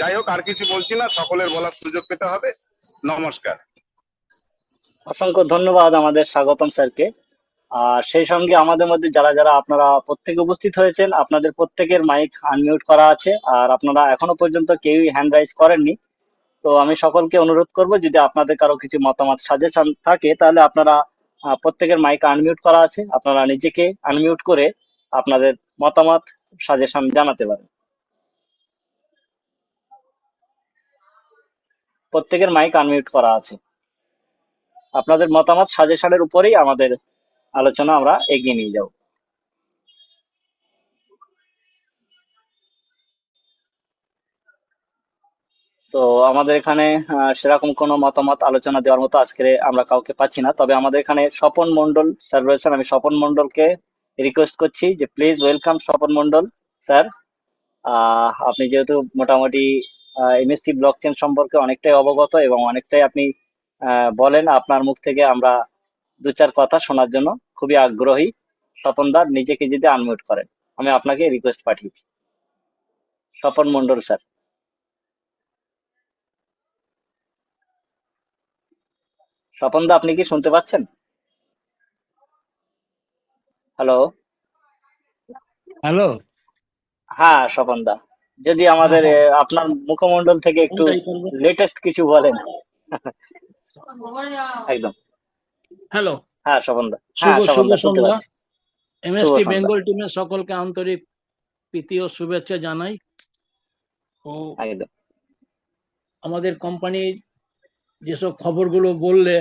Speaker 3: যাই হোক, আর কিছু বলছি না, সকলের বলার সুযোগ পেতে হবে। নমস্কার।
Speaker 1: অসংখ্য ধন্যবাদ আমাদের স্বাগতম স্যারকে। আর সেই সঙ্গে আমাদের মধ্যে যারা যারা আপনারা প্রত্যেকে উপস্থিত হয়েছেন, আপনাদের প্রত্যেকের মাইক আনমিউট করা আছে, আর আপনারা এখনো পর্যন্ত কেউই হ্যান্ড রাইজ করেননি। তো আমি সকলকে অনুরোধ করব, যদি আপনাদের কারো কিছু মতামত সাজেশন থাকে, তাহলে আপনারা প্রত্যেকের মাইক আনমিউট করা আছে, আপনারা নিজেকে আনমিউট করে আপনাদের মতামত সাজেশন জানাতে পারেন। প্রত্যেকের মাইক আনমিউট করা আছে। আপনাদের মতামত সাজেশনের উপরেই আমাদের আলোচনা আমরা এগিয়ে নিয়ে যাব। তো আমাদের এখানে সেরকম কোনো মতামত আলোচনা দেওয়ার মতো আজকে আমরা কাউকে পাচ্ছি না। তবে আমাদের এখানে স্বপন মন্ডল স্যার রয়েছেন, আমি স্বপন মন্ডলকে রিকোয়েস্ট করছি যে please welcome Swapan Mondal sir. আপনি যেহেতু মোটামুটি এমএসটি ব্লকচেন সম্পর্কে অনেকটাই অবগত এবং অনেকটাই আপনি বলেন, আপনার মুখ থেকে আমরা দু চার কথা শোনার জন্য খুবই আগ্রহী। স্বপনদা, নিজেকে যদি আনমিউট করেন, আমি আপনাকে রিকোয়েস্ট পাঠিয়েছি। স্বপন মন্ডল স্যার। স্বপনদা, আপনি কি শুনতে পাচ্ছেন? হ্যালো।
Speaker 2: হ্যালো।
Speaker 1: হ্যাঁ স্বপনদা, যদি
Speaker 2: হ্যাঁ
Speaker 1: আমাদের
Speaker 2: হ্যাঁ,
Speaker 1: আপনার মুখমণ্ডল থেকে একটু
Speaker 2: কোনটাই করবো?
Speaker 1: লেটেস্ট কিছু বলেন। একদম।
Speaker 2: হ্যালো।
Speaker 1: হ্যাঁ স্বপনদা,
Speaker 2: শুভ
Speaker 1: হ্যাঁ
Speaker 2: শুভ
Speaker 1: স্বপনদা শুনতে
Speaker 2: সন্ধ্যা।
Speaker 1: পাচ্ছি। শুভ
Speaker 2: এমএসটি
Speaker 1: সন্ধ্যা।
Speaker 2: বেঙ্গল টিমের সকলকে আন্তরিক প্রীতি ও শুভেচ্ছা জানাই। ও
Speaker 1: একদম।
Speaker 2: আমাদের কোম্পানির যেসব খবরগুলো বললে,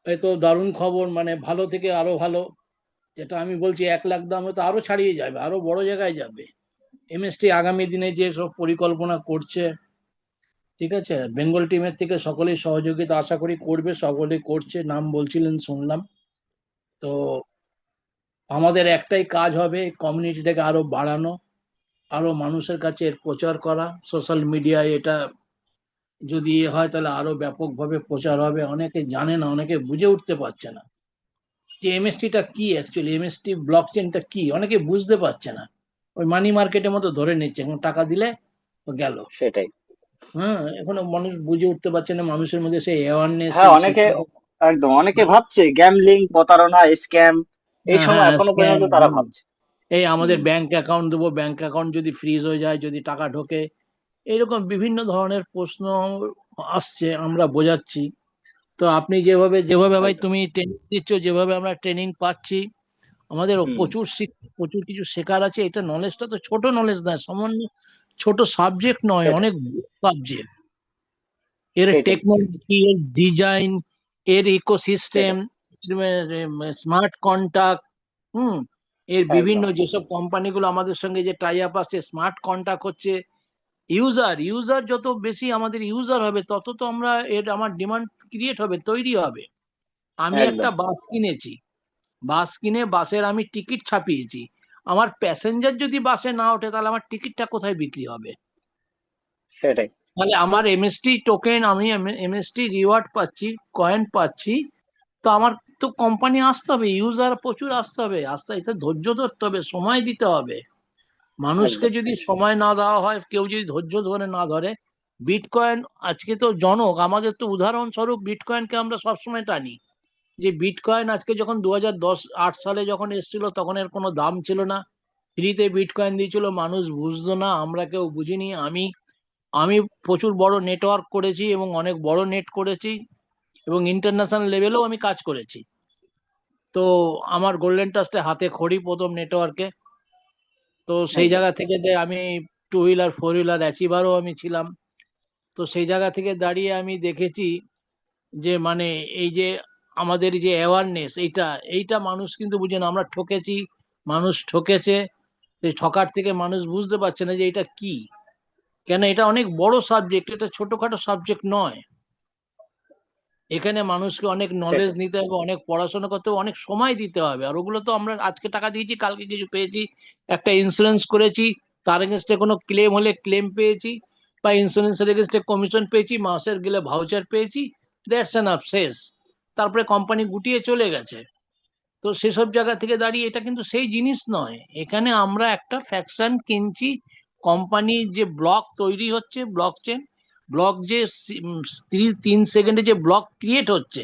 Speaker 2: এ তো দারুণ খবর, মানে ভালো থেকে আরো ভালো। যেটা আমি বলছি 1 লাখ দাম হয়তো আরো ছাড়িয়ে যাবে, আরো বড় জায়গায় যাবে। এমএসটি আগামী দিনে যে সব পরিকল্পনা করছে, ঠিক আছে, বেঙ্গল টিমের থেকে সকলেই সহযোগিতা আশা করি করবে, সকলেই করছে, নাম বলছিলেন শুনলাম। তো আমাদের একটাই কাজ হবে, কমিউনিটিটাকে আরো বাড়ানো, আরো মানুষের কাছে এর প্রচার করা। সোশ্যাল মিডিয়ায় এটা যদি হয় তাহলে আরো ব্যাপকভাবে প্রচার হবে। অনেকে জানে না, অনেকে বুঝে উঠতে পারছে না যে এমএসটিটা কি, অ্যাকচুয়ালি এমএসটি ব্লক চেনটা কি, অনেকে বুঝতে পারছে না। ওই মানি মার্কেটের মতো ধরে নিচ্ছে, এখন টাকা দিলে ও গেল।
Speaker 1: সেটাই।
Speaker 2: হ্যাঁ, এখনো মানুষ বুঝে উঠতে পারছে না, মানুষের মধ্যে সেই অ্যাওয়ারনেস,
Speaker 1: হ্যাঁ
Speaker 2: সেই
Speaker 1: অনেকে,
Speaker 2: শিক্ষা।
Speaker 1: একদম অনেকে ভাবছে গ্যামলিং, প্রতারণা, স্ক্যাম, এই
Speaker 2: হ্যাঁ
Speaker 1: সময়
Speaker 2: হ্যাঁ,
Speaker 1: এখনো
Speaker 2: স্ক্যাম।
Speaker 1: পর্যন্ত তারা ভাবছে।
Speaker 2: এই আমাদের
Speaker 1: হুম,
Speaker 2: ব্যাংক অ্যাকাউন্ট দেবো, ব্যাংক অ্যাকাউন্ট যদি ফ্রিজ হয়ে যায়, যদি টাকা ঢোকে, এইরকম বিভিন্ন ধরনের প্রশ্ন আসছে, আমরা বোঝাচ্ছি। তো আপনি যেভাবে যেভাবে ভাই
Speaker 1: একদম।
Speaker 2: তুমি ট্রেনিং দিচ্ছ, যেভাবে আমরা ট্রেনিং পাচ্ছি, আমাদের
Speaker 1: হুম,
Speaker 2: প্রচুর প্রচুর কিছু শেখার আছে। এটা নলেজটা তো ছোট নলেজ নয়, সামান্য ছোট সাবজেক্ট নয়,
Speaker 1: সেটাই।
Speaker 2: অনেক সাবজেক্ট। এর
Speaker 1: সেটাই।
Speaker 2: টেকনোলজি, এর ডিজাইন, এর ইকোসিস্টেম,
Speaker 1: সেটাই।
Speaker 2: স্মার্ট কন্ট্যাক্ট, এর বিভিন্ন
Speaker 1: একদম।
Speaker 2: যেসব কোম্পানিগুলো আমাদের সঙ্গে যে টাই আপ আসছে, স্মার্ট কন্ট্যাক্ট হচ্ছে। ইউজার ইউজার যত বেশি আমাদের ইউজার হবে, তত তো আমরা এর আমার ডিমান্ড ক্রিয়েট হবে, তৈরি হবে। আমি একটা
Speaker 1: একদম।
Speaker 2: বাস কিনেছি, বাস কিনে বাসের আমি টিকিট ছাপিয়েছি, আমার প্যাসেঞ্জার যদি বাসে না ওঠে তাহলে আমার টিকিটটা কোথায় বিক্রি হবে?
Speaker 1: সেটাই।
Speaker 2: তাহলে আমার এমএসটি টোকেন, আমি এমএসটি রিওয়ার্ড পাচ্ছি, কয়েন পাচ্ছি। তো আমার তো কোম্পানি আসতে হবে, ইউজার প্রচুর আসতে হবে, আস্তে আস্তে ধৈর্য ধরতে হবে, সময় দিতে হবে। মানুষকে
Speaker 1: একদম।
Speaker 2: যদি সময় না দেওয়া হয়, কেউ যদি ধৈর্য ধরে না ধরে, বিটকয়েন আজকে তো জনক, আমাদের তো উদাহরণস্বরূপ বিটকয়েনকে আমরা সবসময় টানি। যে বিটকয়েন আজকে যখন 2008 সালে যখন এসেছিল, তখন এর কোনো দাম ছিল না, ফ্রিতে বিটকয়েন দিয়েছিল, মানুষ বুঝতো না, আমরা কেউ বুঝিনি। আমি আমি প্রচুর বড় নেটওয়ার্ক করেছি এবং অনেক বড় নেট করেছি, এবং ইন্টারন্যাশনাল লেভেলেও আমি কাজ করেছি। তো আমার গোল্ডেন টাস্টে হাতে খড়ি প্রথম নেটওয়ার্কে। তো সেই
Speaker 1: একদম।
Speaker 2: জায়গা থেকে যে আমি 2 হুইলার 4 হুইলার অ্যাচিভারও আমি ছিলাম। তো সেই জায়গা থেকে দাঁড়িয়ে আমি দেখেছি যে মানে এই যে আমাদের যে অ্যাওয়ারনেস, এইটা এইটা মানুষ কিন্তু বুঝে না। আমরা ঠকেছি, মানুষ ঠকেছে। এই ঠকার থেকে মানুষ বুঝতে পারছে না যে এটা কি, কেন এটা অনেক বড় সাবজেক্ট, এটা ছোটখাটো সাবজেক্ট নয়। এখানে মানুষকে অনেক নলেজ
Speaker 1: সেটাই।
Speaker 2: নিতে হবে, অনেক পড়াশোনা করতে হবে, অনেক সময় দিতে হবে। আর ওগুলো তো আমরা আজকে টাকা দিয়েছি, কালকে কিছু পেয়েছি, একটা ইন্স্যুরেন্স করেছি, তার এগেনস্টে কোনো ক্লেম হলে ক্লেম পেয়েছি, বা ইন্স্যুরেন্সের এগেনস্টে কমিশন পেয়েছি, মাসের গেলে ভাউচার পেয়েছি, দ্যাটস এনাফ, শেষ। তারপরে কোম্পানি গুটিয়ে চলে গেছে। তো সেসব জায়গা থেকে দাঁড়িয়ে এটা কিন্তু সেই জিনিস নয়। এখানে আমরা একটা ফ্যাকশন কিনছি, কোম্পানি যে ব্লক তৈরি হচ্ছে, ব্লক চেন, ব্লক যে 3 সেকেন্ডে যে ব্লক ক্রিয়েট হচ্ছে,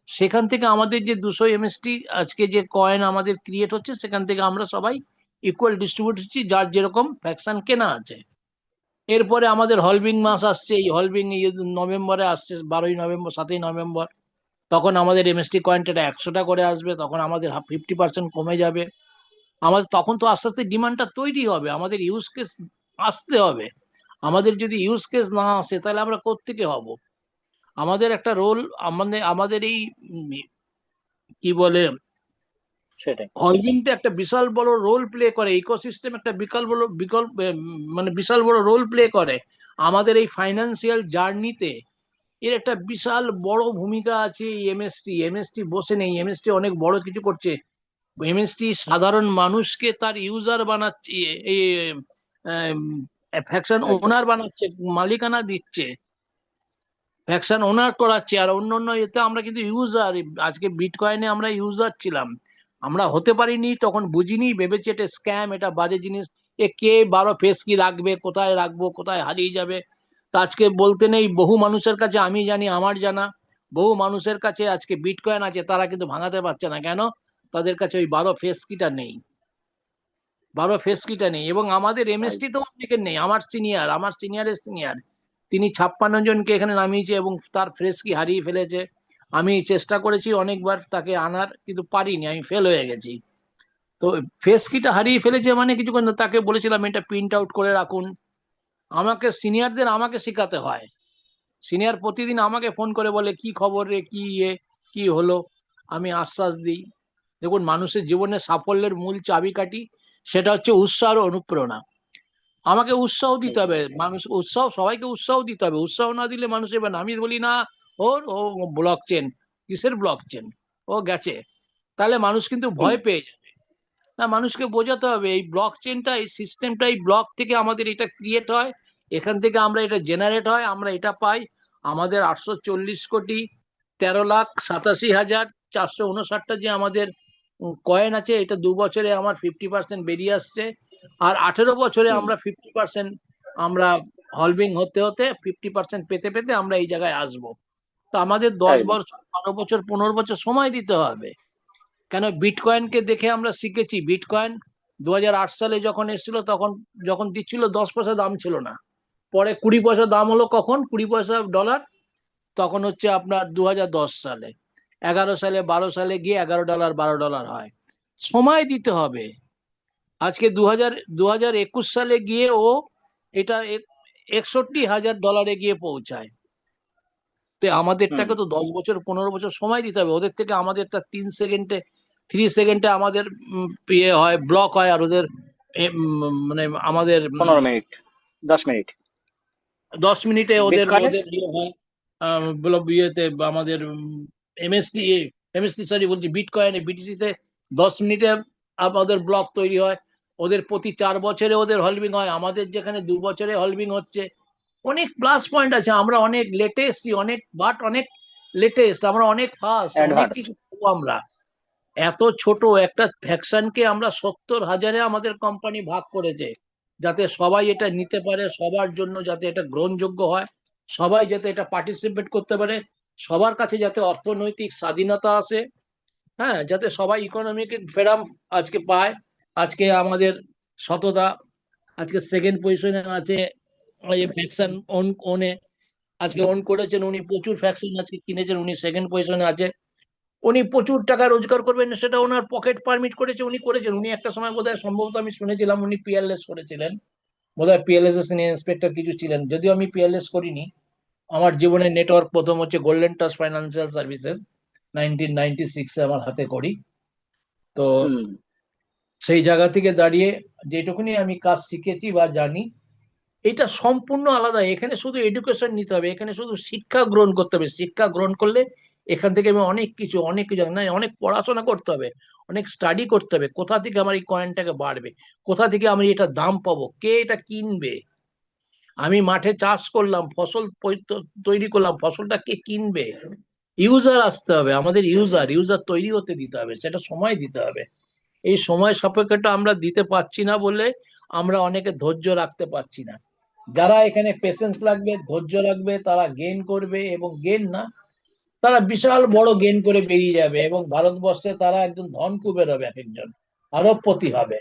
Speaker 2: সেখান থেকে আমাদের যে 200 এমএসটি আজকে যে কয়েন আমাদের ক্রিয়েট হচ্ছে, সেখান থেকে আমরা সবাই ইকুয়াল ডিস্ট্রিবিউট হচ্ছি, যার যেরকম ফ্যাকশন কেনা আছে। এরপরে আমাদের হলবিং মাস আসছে, এই হলবিং নভেম্বরে আসছে, 12ই নভেম্বর, 7ই নভেম্বর। তখন আমাদের এমএসটি কয়েনটা 100টা করে আসবে, তখন আমাদের 50% কমে যাবে। আমাদের তখন তো আস্তে আস্তে ডিমান্ডটা তৈরি হবে, আমাদের ইউজ কেস আসতে হবে। আমাদের যদি ইউজ কেস না আসে তাহলে আমরা কোত্থেকে হব? আমাদের একটা রোল, আমাদের আমাদের এই কি বলে,
Speaker 1: সেটাই।
Speaker 2: হলবিংটা একটা বিশাল বড় রোল প্লে করে, ইকোসিস্টেম একটা বিকল্প বড় বিকল্প মানে বিশাল বড় রোল প্লে করে আমাদের এই ফাইন্যান্সিয়াল জার্নিতে। এর একটা বিশাল বড় ভূমিকা আছে এই এমএসটি। এমএসটি বসে নেই, এমএসটি অনেক বড় কিছু করছে। এমএসটি সাধারণ মানুষকে তার ইউজার বানাচ্ছে, এই ফ্যাকশন
Speaker 1: একদম
Speaker 2: ওনার বানাচ্ছে, মালিকানা দিচ্ছে, ফ্যাকশন ওনার করাচ্ছে, আর অন্য অন্য এতে আমরা কিন্তু ইউজার। আজকে বিটকয়েনে আমরা ইউজার ছিলাম, আমরা হতে পারিনি, তখন বুঝিনি, ভেবেছি এটা স্ক্যাম, এটা বাজে জিনিস, এ কে 12 ফেস কি রাখবে, কোথায় রাখবো, কোথায় হারিয়ে যাবে। তা আজকে বলতে নেই, বহু মানুষের কাছে, আমি জানি আমার জানা বহু মানুষের কাছে আজকে বিটকয়েন আছে, তারা কিন্তু ভাঙাতে পারছে না। কেন? তাদের কাছে ওই 12 ফেস কিটা নেই, 12 ফেস কিটা নেই। এবং আমাদের এমএসটি তো অনেকের নেই, আমার সিনিয়রের সিনিয়র, তিনি 56 জনকে এখানে নামিয়েছে এবং তার ফ্রেশ কি হারিয়ে ফেলেছে। আমি চেষ্টা করেছি অনেকবার তাকে আনার, কিন্তু পারিনি, আমি ফেল হয়ে গেছি। তো ফেস কিটা হারিয়ে ফেলেছে মানে কিছুক্ষণ তাকে বলেছিলাম এটা প্রিন্ট আউট করে রাখুন। আমাকে সিনিয়রদের আমাকে শেখাতে হয়, সিনিয়র প্রতিদিন আমাকে ফোন করে বলে কি খবর রে, কি হলো, আমি আশ্বাস দিই। দেখুন, মানুষের জীবনে সাফল্যের মূল চাবিকাঠি সেটা হচ্ছে উৎসাহ আর অনুপ্রেরণা। আমাকে উৎসাহ দিতে হবে, মানুষ উৎসাহ, সবাইকে উৎসাহ দিতে হবে, উৎসাহ না দিলে মানুষ এবার, আমি বলি না ও ব্লক চেন, কিসের ব্লক চেন, ও গেছে, তাহলে মানুষ কিন্তু ভয় পেয়ে যাবে। না, মানুষকে বোঝাতে হবে এই ব্লক চেনটা, এই সিস্টেমটা, এই ব্লক থেকে আমাদের এটা ক্রিয়েট হয়, এখান থেকে আমরা এটা জেনারেট হয়, আমরা এটা পাই। আমাদের 840,13,87,459টা যে আমাদের কয়েন আছে, এটা 2 বছরে আমার 50% বেরিয়ে আসছে। আর 18 বছরে আমরা 50% আমরা হলভিং হতে হতে 50% পেতে পেতে আমরা এই জায়গায় আসবো। তো আমাদের 10
Speaker 1: একদম
Speaker 2: বছর, 12 বছর, 15 বছর সময় দিতে হবে। কেন? বিটকয়েনকে দেখে আমরা শিখেছি। বিটকয়েন 2008 সালে যখন এসেছিল, তখন যখন দিচ্ছিল 10 পয়সা দাম ছিল না, পরে 20 পয়সা দাম হলো, কখন 20 পয়সা ডলার, তখন হচ্ছে আপনার 2010 সালে, 11 সালে, 12 সালে গিয়ে $11, $12 হয়। সময় দিতে হবে। আজকে 2021 সালে গিয়ে ও এটা $61,000 গিয়ে পৌঁছায়। তো আমাদেরটাকে তো 10 বছর, 15 বছর সময় দিতে হবে। ওদের থেকে আমাদেরটা 3 সেকেন্ডে আমাদের ইয়ে হয়, ব্লক হয়, আর ওদের মানে আমাদের
Speaker 1: 15 মিনিট 10 মিনিট
Speaker 2: 10 মিনিটে ওদের
Speaker 1: বিটকয়েনের।
Speaker 2: ওদের ইয়ে হয়। ইয়েতে আমাদের এমএসটি এমএসটি সরি বলছি, বিটকয়েনে, বিটিসিতে 10 মিনিটে আমাদের ব্লক তৈরি হয়। ওদের প্রতি 4 বছরে ওদের হলভিং হয়, আমাদের যেখানে 2 বছরে হলভিং হচ্ছে। অনেক প্লাস পয়েন্ট আছে, আমরা অনেক লেটেস্ট, অনেক লেটেস্ট, আমরা অনেক ফাস্ট, অনেক
Speaker 1: অ্যাডভান্স।
Speaker 2: কিছু করবো আমরা। এত ছোট একটা ফ্যাকশনকে আমরা 70,000-এ আমাদের কোম্পানি ভাগ করেছে, যাতে সবাই এটা নিতে পারে, সবার জন্য যাতে এটা গ্রহণযোগ্য হয়, সবাই যাতে এটা পার্টিসিপেট করতে পারে, সবার কাছে যাতে অর্থনৈতিক স্বাধীনতা আসে, হ্যাঁ, যাতে সবাই ইকোনমিক ফ্রিডম আজকে পায়। আজকে আমাদের সততা আজকে সেকেন্ড পজিশনে আছে, ওই ফ্যাকশন ওনে আজকে অন করেছেন উনি, প্রচুর ফ্যাকশন আজকে কিনেছেন, উনি সেকেন্ড পজিশনে আছে। উনি প্রচুর টাকা রোজগার করবেন, সেটা ওনার পকেট পারমিট করেছে, উনি করেছেন। উনি একটা সময় বোধহয়, সম্ভবত আমি শুনেছিলাম, উনি পিয়ারলেস করেছিলেন, বোধহয় পিয়ারলেস সিনিয়র ইন্সপেক্টর কিছু ছিলেন, যদিও আমি পিয়ারলেস করিনি। আমার জীবনের নেটওয়ার্ক প্রথম হচ্ছে গোল্ডেন টাচ ফাইন্যান্সিয়াল সার্ভিসেস, 1996-এ আমার হাতে করি। তো
Speaker 1: হুম।
Speaker 2: সেই জায়গা থেকে দাঁড়িয়ে যেটুকুনি আমি কাজ শিখেছি বা জানি, এটা সম্পূর্ণ আলাদা। এখানে শুধু এডুকেশন নিতে হবে, এখানে শুধু শিক্ষা গ্রহণ করতে হবে। শিক্ষা গ্রহণ করলে এখান থেকে আমি অনেক কিছু না, অনেক পড়াশোনা করতে হবে, অনেক স্টাডি করতে হবে, কোথা থেকে আমার এই কয়েনটাকে বাড়বে, কোথা থেকে আমি এটা দাম পাবো, কে এটা কিনবে। আমি মাঠে চাষ করলাম, ফসল তৈরি করলাম, ফসলটা কে কিনবে? ইউজার আসতে হবে, আমাদের ইউজার তৈরি হতে দিতে হবে, সেটা সময় দিতে হবে। এই সময় সাপেক্ষটা আমরা দিতে পারছি না বলে আমরা অনেকে ধৈর্য রাখতে পারছি না। যারা এখানে পেশেন্স লাগবে, ধৈর্য রাখবে, তারা গেইন করবে, এবং গেইন না, তারা বিশাল বড় গেইন করে বেরিয়ে যাবে, এবং ভারতবর্ষে তারা একজন ধনকুবের হবে, এক একজন আরবপতি হবে।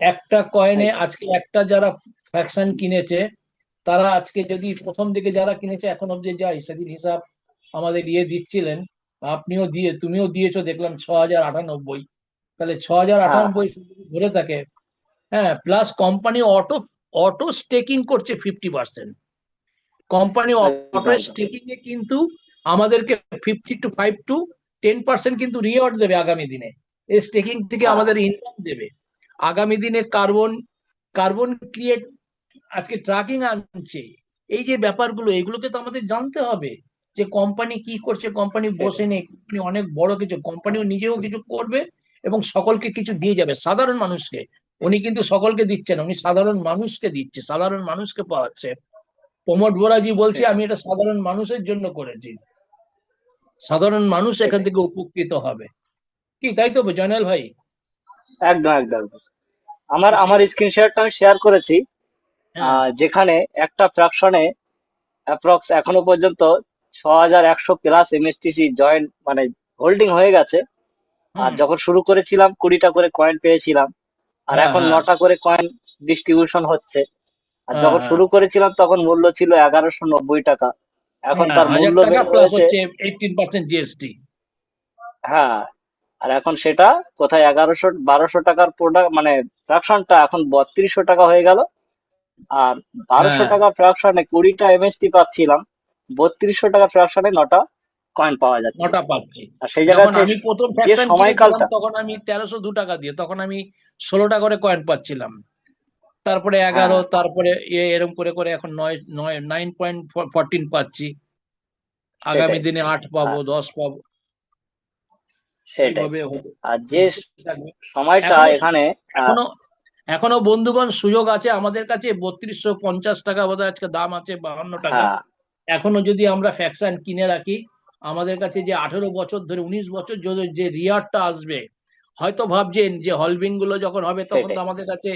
Speaker 2: একটা কয়েনে আজকে একটা যারা ফ্র্যাকশন কিনেছে, তারা আজকে যদি প্রথম দিকে যারা কিনেছে এখন অব্দি যায়, সেদিন হিসাব আমাদের দিচ্ছিলেন, তুমিও দিয়েছো দেখলাম, 6,098। তাহলে
Speaker 1: হ্যাঁ
Speaker 2: 6,098 ধরে থাকে, হ্যাঁ, plus company auto auto staking করছে 50%। কোম্পানি অটো
Speaker 1: একদম
Speaker 2: স্টেকিং এ কিন্তু আমাদেরকে 5 to 10% কিন্তু রিওয়ার্ড দেবে আগামী দিনে। এই স্টেকিং থেকে
Speaker 1: হ্যাঁ
Speaker 2: আমাদের ইনকাম দেবে আগামী দিনে। কার্বন কার্বন ক্রিয়েট আজকে ট্র্যাকিং আনছে। এই যে ব্যাপারগুলো, এগুলোকে তো আমাদের জানতে হবে যে কোম্পানি কি করছে। কোম্পানি বসে
Speaker 1: সেটাই।
Speaker 2: নেই, কোম্পানি অনেক বড় কিছু, কোম্পানিও নিজেও কিছু করবে এবং সকলকে কিছু দিয়ে যাবে, সাধারণ মানুষকে। উনি কিন্তু সকলকে দিচ্ছেন, উনি সাধারণ মানুষকে দিচ্ছে, সাধারণ মানুষকে পাওয়াচ্ছে। প্রমোদ বোরাজি বলছে
Speaker 1: সেটাই
Speaker 2: আমি এটা সাধারণ মানুষের জন্য করেছি, সাধারণ মানুষ এখান
Speaker 1: সেটাই
Speaker 2: থেকে উপকৃত হবে। কি তাই তো জয়নাল ভাই?
Speaker 1: একদম একদম একদম। আমার
Speaker 2: তো সেই,
Speaker 1: আমার স্ক্রিন শেয়ারটা আমি শেয়ার করেছি,
Speaker 2: হ্যাঁ
Speaker 1: যেখানে একটা ফ্র্যাকশনে অ্যাপ্রক্স এখনো পর্যন্ত 6100 প্লাস এমএসটিসি জয়েন্ট মানে হোল্ডিং হয়ে গেছে। আর
Speaker 2: হুম,
Speaker 1: যখন শুরু করেছিলাম 20টা করে কয়েন পেয়েছিলাম, আর
Speaker 2: হ্যাঁ
Speaker 1: এখন
Speaker 2: হ্যাঁ
Speaker 1: 9টা করে কয়েন ডিস্ট্রিবিউশন হচ্ছে। আর
Speaker 2: হ্যাঁ
Speaker 1: যখন
Speaker 2: হ্যাঁ
Speaker 1: শুরু করেছিলাম তখন মূল্য ছিল 1190 টাকা, এখন
Speaker 2: হ্যাঁ,
Speaker 1: তার
Speaker 2: 1000
Speaker 1: মূল্য
Speaker 2: টাকা
Speaker 1: বেড়ে
Speaker 2: প্লাস
Speaker 1: হয়েছে।
Speaker 2: হচ্ছে 18% জিএসটি।
Speaker 1: হ্যাঁ, আর এখন সেটা কোথায় 1100 1200 টাকার প্রোডাক্ট মানে ফ্র্যাকশনটা এখন 3200 টাকা হয়ে গেল। আর 1200
Speaker 2: হ্যাঁ
Speaker 1: টাকা ফ্র্যাকশনে 20টা এমএসটি পাচ্ছিলাম, 3200 টাকা ফ্র্যাকশনে 9টা কয়েন পাওয়া যাচ্ছে।
Speaker 2: নটা পাচ্ছি।
Speaker 1: আর সেই জায়গায়
Speaker 2: যখন
Speaker 1: হচ্ছে
Speaker 2: আমি প্রথম
Speaker 1: যে
Speaker 2: ফ্র্যাকশন কিনেছিলাম
Speaker 1: সময়কালটা।
Speaker 2: তখন আমি 1302 টাকা দিয়ে, তখন আমি 16টা করে কয়েন পাচ্ছিলাম। তারপরে
Speaker 1: হ্যাঁ
Speaker 2: 11, তারপরে এরম করে করে এখন 9.14 পাচ্ছি। আগামী
Speaker 1: সেটাই।
Speaker 2: দিনে 8 পাবো,
Speaker 1: আর
Speaker 2: 10 পাবো,
Speaker 1: সেটাই।
Speaker 2: এইভাবে হতে
Speaker 1: আর যে
Speaker 2: থাকবে।
Speaker 1: সময়টা
Speaker 2: এখনো
Speaker 1: এখানে আহ,
Speaker 2: এখনো এখনো বন্ধুগণ সুযোগ আছে আমাদের কাছে। 3250 টাকা বোধহয় আজকে দাম আছে, 52 টাকা।
Speaker 1: হ্যাঁ
Speaker 2: এখনো যদি আমরা ফ্যাকশন কিনে রাখি, আমাদের কাছে যে 18 বছর ধরে, 19 বছর যে রিয়ারটা আসবে, হয়তো ভাবছেন যে হলবিং গুলো যখন হবে তখন তো
Speaker 1: সেটাই।
Speaker 2: আমাদের কাছে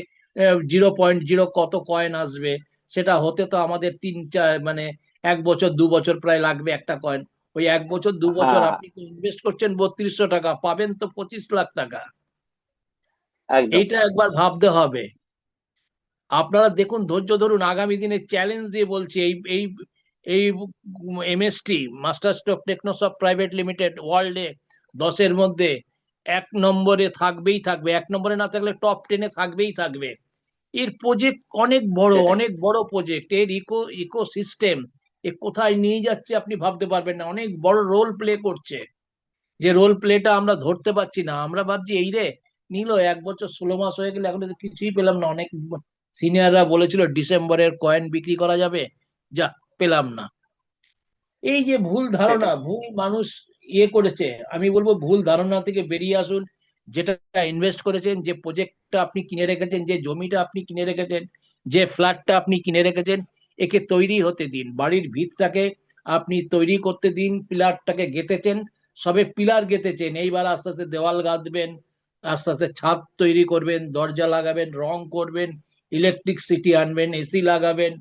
Speaker 2: 0.0 কত কয়েন আসবে, সেটা হতে তো আমাদের 3-4 মানে 1 বছর 2 বছর প্রায় লাগবে একটা কয়েন। ওই 1 বছর 2 বছর
Speaker 1: হ্যাঁ
Speaker 2: আপনি ইনভেস্ট করছেন 3200 টাকা, পাবেন তো 25 লাখ টাকা।
Speaker 1: একদম।
Speaker 2: এইটা একবার ভাবতে হবে। আপনারা দেখুন, ধৈর্য ধরুন, আগামী দিনে চ্যালেঞ্জ দিয়ে বলছি, এই এই এই MST master stroke Technosoft private limited ওয়ার্ল্ডে 10-এর মধ্যে 1 নম্বরে থাকবেই থাকবে, 1 নম্বরে না থাকলে টপ 10-এ থাকবেই থাকবে। এর প্রজেক্ট অনেক বড়,
Speaker 1: সেটাই।
Speaker 2: অনেক বড় প্রজেক্ট, এর ইকোসিস্টেম এ কোথায় নিয়ে যাচ্ছে আপনি ভাবতে পারবেন না, অনেক বড় রোল প্লে করছে। যে রোল প্লেটা আমরা ধরতে পারছি না, আমরা ভাবছি এই রে, নিল 1 বছর 16 মাস হয়ে গেলে এখন তো কিছুই পেলাম না। অনেক সিনিয়ররা বলেছিল ডিসেম্বরের কয়েন বিক্রি করা যাবে, যা পেলাম না। এই যে ভুল ধারণা,
Speaker 1: সেটাই।
Speaker 2: ভুল মানুষ করেছে, আমি বলবো ভুল ধারণা থেকে বেরিয়ে আসুন। যেটা ইনভেস্ট করেছেন, যে প্রজেক্টটা আপনি কিনে রেখেছেন, যে জমিটা আপনি কিনে রেখেছেন, যে ফ্ল্যাটটা আপনি কিনে রেখেছেন, একে তৈরি হতে দিন, বাড়ির ভিতটাকে আপনি তৈরি করতে দিন। পিলারটাকে গেঁথেছেন, সবে পিলার গেঁথেছেন, এইবার আস্তে আস্তে দেওয়াল গাঁথবেন, আস্তে আস্তে ছাদ তৈরি করবেন, দরজা লাগাবেন, রং করবেন, ইলেকট্রিসিটি আনবেন, এসি লাগাবেন,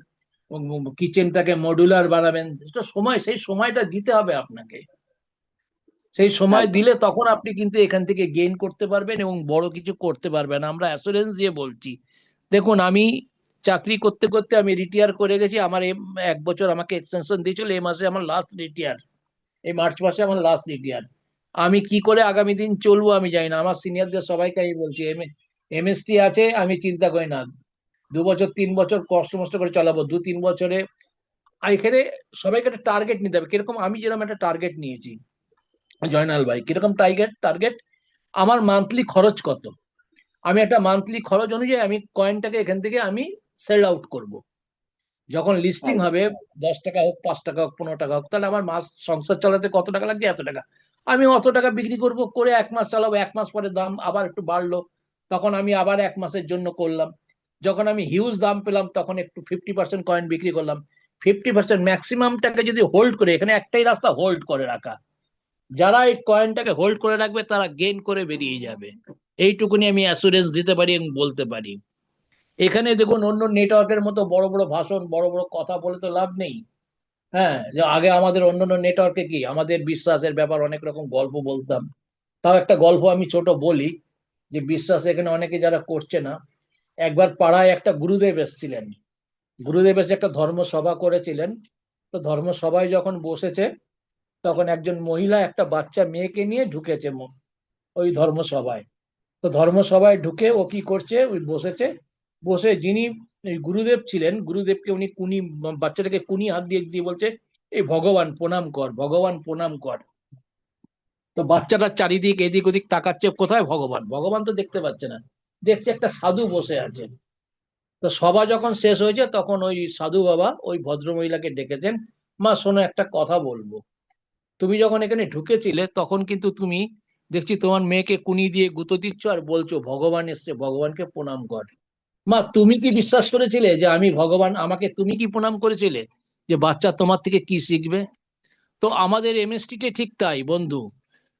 Speaker 2: কিচেনটাকে মডুলার বানাবেন। এটা সময়, সেই সময়টা দিতে হবে আপনাকে। সেই সময়
Speaker 1: একদম।
Speaker 2: দিলে তখন আপনি কিন্তু এখান থেকে গেইন করতে পারবেন এবং বড় কিছু করতে পারবেন। আমরা অ্যাসুরেন্স দিয়ে বলছি। দেখুন, আমি চাকরি করতে করতে আমি রিটায়ার করে গেছি। আমার 1 বছর আমাকে এক্সটেনশন দিয়েছিল, এই মাসে আমার লাস্ট রিটায়ার, এই মার্চ মাসে আমার লাস্ট রিটায়ার। আমি কি করে আগামী দিন চলবো আমি জানি না। আমার সিনিয়রদের সবাইকে আমি বলছি, এমএসটি আছে, আমি চিন্তা করি না, 2 বছর 3 বছর কষ্ট মষ্ট করে চালাবো, 2-3 বছরে। আর এখানে সবাইকে একটা টার্গেট নিতে হবে। কিরকম, আমি যেরকম একটা টার্গেট নিয়েছি, জয়নাল ভাই, কিরকম টার্গেট টার্গেট আমার মান্থলি খরচ কত, আমি একটা মান্থলি খরচ অনুযায়ী আমি কয়েনটাকে এখান থেকে আমি সেল আউট করব। যখন লিস্টিং
Speaker 1: একদম।
Speaker 2: হবে, 10 টাকা হোক, 5 টাকা হোক, 15 টাকা হোক, তাহলে আমার মাস সংসার চালাতে কত টাকা লাগছে, এত টাকা। আমি অত টাকা বিক্রি করব, করে 1 মাস চালাবো, 1 মাস পরে দাম আবার একটু বাড়লো, তখন আমি আবার 1 মাসের জন্য করলাম। যখন আমি হিউজ দাম পেলাম তখন একটু 50% কয়েন বিক্রি করলাম। 50% ম্যাক্সিমামটাকে যদি হোল্ড করে, এখানে একটাই রাস্তা, হোল্ড করে রাখা। যারা এই কয়েনটাকে হোল্ড করে রাখবে তারা গেইন করে বেরিয়ে যাবে, এইটুকুনি আমি অ্যাসুরেন্স দিতে পারি এবং বলতে পারি। এখানে দেখুন, অন্য নেটওয়ার্কের মতো বড় বড় ভাষণ, বড় বড় কথা বলে তো লাভ নেই। হ্যাঁ, যে আগে আমাদের অন্যান্য নেটওয়ার্কে কি আমাদের বিশ্বাসের ব্যাপার অনেক রকম গল্প বলতাম। তাও একটা গল্প আমি ছোট বলি, যে বিশ্বাস এখানে অনেকে যারা করছে না। একবার পাড়ায় একটা গুরুদেব এসেছিলেন। গুরুদেব এসে একটা ধর্মসভা করেছিলেন। তো ধর্মসভায় যখন বসেছে, তখন একজন মহিলা একটা বাচ্চা মেয়েকে নিয়ে ঢুকেছে ওই ধর্মসভায়। তো ধর্মসভায় ঢুকে ও কি করছে, ওই বসেছে, বসে যিনি এই গুরুদেব ছিলেন, গুরুদেবকে উনি কুনি, বাচ্চাটাকে কুনি হাত দিয়ে দিয়ে বলছে, এই ভগবান প্রণাম কর, ভগবান প্রণাম কর। তো বাচ্চাটা চারিদিক এদিক ওদিক তাকাচ্ছে, কোথায় ভগবান, ভগবান তো দেখতে পাচ্ছে না, দেখছে একটা সাধু বসে আছে। তো সভা যখন শেষ হয়েছে তখন ওই সাধু বাবা ওই ভদ্রমহিলাকে ডেকেছেন, মা শোনো, একটা কথা বলবো। তুমি যখন এখানে ঢুকেছিলে তখন কিন্তু তুমি দেখছি তোমার মেয়েকে কুনি দিয়ে গুঁতো দিচ্ছ আর বলছো ভগবান এসছে, ভগবানকে প্রণাম কর। মা, তুমি কি বিশ্বাস করেছিলে যে আমি ভগবান? আমাকে তুমি কি প্রণাম করেছিলে যে বাচ্চা তোমার থেকে কি শিখবে? তো আমাদের এমএসটিতে ঠিক তাই বন্ধু,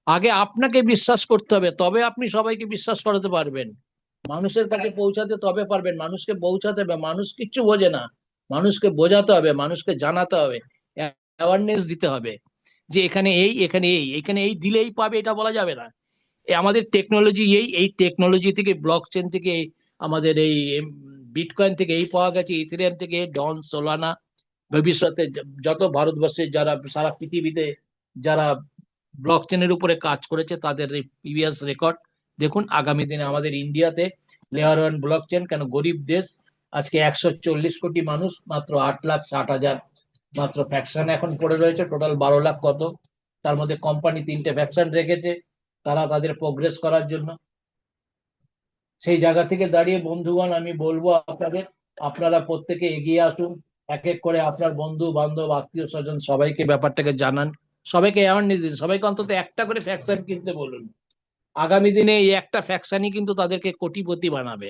Speaker 2: আগে আপনাকে বিশ্বাস করতে হবে, তবে আপনি সবাইকে বিশ্বাস করাতে পারবেন। মানুষের কাছে পৌঁছাতে তবে পারবেন, মানুষকে পৌঁছাতে হবে। মানুষ কিচ্ছু বোঝে না, মানুষকে বোঝাতে হবে, মানুষকে জানাতে হবে, অ্যাওয়ারনেস দিতে হবে যে এখানে এই, এখানে এই, এখানে এই দিলেই পাবে, এটা বলা যাবে না। আমাদের টেকনোলজি এই টেকনোলজি থেকে, ব্লক চেন থেকে, আমাদের এই বিটকয়েন থেকে এই পাওয়া গেছে, ইথেরিয়াম থেকে, ডন, সোলানা, ভবিষ্যতে যত ভারতবর্ষের যারা সারা পৃথিবীতে যারা ব্লক চেনের উপরে কাজ করেছে তাদের এই প্রিভিয়াস রেকর্ড দেখুন। আগামী দিনে আমাদের ইন্ডিয়াতে লেয়ার ওয়ান ব্লক চেন, কেন গরিব দেশ, আজকে 140 কোটি মানুষ, মাত্র 8,60,000 মাত্র ফ্যাকশন এখন পড়ে রয়েছে, টোটাল 12 লাখ কত, তার মধ্যে কোম্পানি 3টে ফ্যাকশন রেখেছে তারা তাদের প্রোগ্রেস করার জন্য। সেই জায়গা থেকে দাঁড়িয়ে বন্ধুগণ আমি বলবো আপনাদের, আপনারা প্রত্যেকে এগিয়ে আসুন, এক এক করে আপনার বন্ধু বান্ধব আত্মীয় স্বজন সবাইকে ব্যাপারটাকে জানান, সবাইকে অ্যাওয়ারনেস দিন, সবাইকে অন্তত একটা করে ফ্যাকশন কিনতে বলুন। আগামী দিনে এই একটা ফ্যাকশনই কিন্তু তাদেরকে কোটিপতি বানাবে।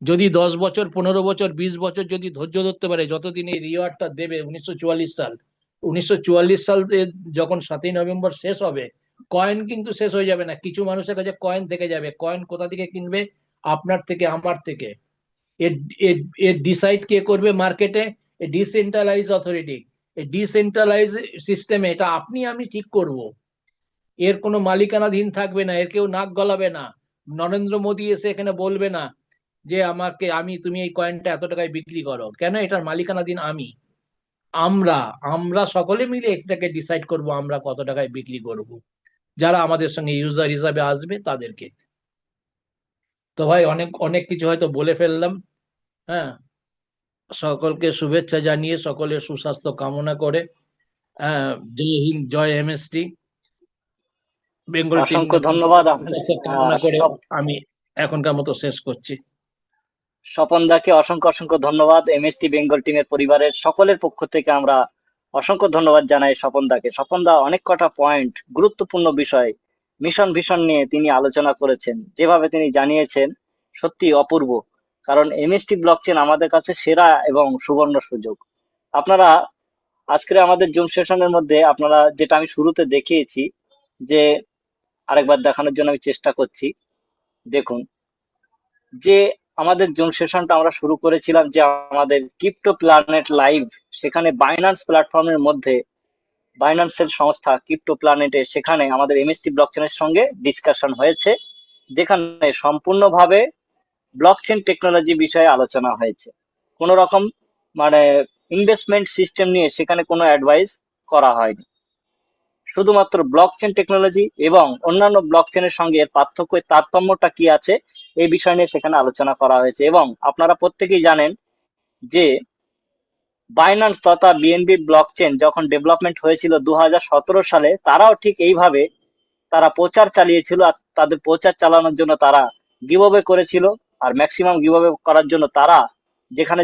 Speaker 2: যদি 10 বছর, 15 বছর, 20 বছর যদি ধৈর্য ধরতে পারে, যতদিন এই রিওয়ার্ডটা দেবে, 1944 সাল, 1944 সাল যখন 7ই নভেম্বর শেষ হবে, কয়েন কিন্তু শেষ হয়ে যাবে না, কিছু মানুষের কাছে কয়েন থেকে যাবে। কয়েন কোথা থেকে কিনবে? আপনার থেকে, আমার থেকে। এর এর ডিসাইড কে করবে মার্কেটে? ডিসেন্ট্রালাইজ অথরিটি, ডিসেন্ট্রালাইজ সিস্টেমে এটা আপনি আমি ঠিক করব। এর কোনো মালিকানাধীন থাকবে না, এর কেউ নাক গলাবে না। নরেন্দ্র মোদী এসে এখানে বলবে না যে আমাকে, তুমি এই কয়েনটা এত টাকায় বিক্রি করো, কেন? এটার মালিকানাধীন আমি। আমরা আমরা সকলে মিলে এটাকে ডিসাইড করব আমরা কত টাকায় বিক্রি করব, যারা আমাদের সঙ্গে ইউজার হিসাবে আসবে তাদেরকে। তো ভাই, অনেক অনেক কিছু হয়তো বলে ফেললাম। হ্যাঁ, সকলকে শুভেচ্ছা জানিয়ে সকলের সুস্বাস্থ্য কামনা করে, হ্যাঁ, জয় হিন্দ, জয় এমএসটি, বেঙ্গল টিম
Speaker 1: অসংখ্য ধন্যবাদ
Speaker 2: কামনা করে
Speaker 1: সব
Speaker 2: আমি এখনকার মতো শেষ করছি।
Speaker 1: স্বপনদাকে অসংখ্য অসংখ্য ধন্যবাদ। এমএসটি বেঙ্গল টিমের পরিবারের সকলের পক্ষ থেকে আমরা অসংখ্য ধন্যবাদ জানাই স্বপনদাকে। স্বপনদা অনেক কটা পয়েন্ট, গুরুত্বপূর্ণ বিষয়, মিশন ভিশন নিয়ে তিনি আলোচনা করেছেন, যেভাবে তিনি জানিয়েছেন সত্যি অপূর্ব। কারণ এমএসটি ব্লকচেন আমাদের কাছে সেরা এবং সুবর্ণ সুযোগ। আপনারা আজকের আমাদের জুম সেশনের মধ্যে আপনারা যেটা আমি শুরুতে দেখিয়েছি, যে আরেকবার দেখানোর জন্য আমি চেষ্টা করছি, দেখুন যে আমাদের জুম সেশনটা আমরা শুরু করেছিলাম যে আমাদের ক্রিপ্টো প্ল্যানেট লাইভ, সেখানে বাইন্যান্স প্ল্যাটফর্মের মধ্যে বাইন্যান্সের সংস্থা ক্রিপ্টো প্ল্যানেটে, সেখানে আমাদের এমএসটি ব্লকচেনের সঙ্গে ডিসকাশন হয়েছে, যেখানে সম্পূর্ণভাবে ব্লকচেন টেকনোলজি বিষয়ে আলোচনা হয়েছে। কোনো রকম মানে ইনভেস্টমেন্ট সিস্টেম নিয়ে সেখানে কোনো অ্যাডভাইস করা হয়নি। শুধুমাত্র ব্লকচেন টেকনোলজি এবং অন্যান্য ব্লকচেনের সঙ্গে এর পার্থক্য, তারতম্যটা কি আছে, এই বিষয় নিয়ে সেখানে আলোচনা করা হয়েছে। এবং আপনারা প্রত্যেকেই জানেন যে বাইন্যান্স তথা বিএনবি ব্লকচেন যখন ডেভেলপমেন্ট হয়েছিল 2017 সালে, তারাও ঠিক এইভাবে তারা প্রচার চালিয়েছিল। আর তাদের প্রচার চালানোর জন্য তারা গিভঅ্যাওয়ে করেছিল। আর ম্যাক্সিমাম গিভঅ্যাওয়ে করার জন্য তারা যেখানে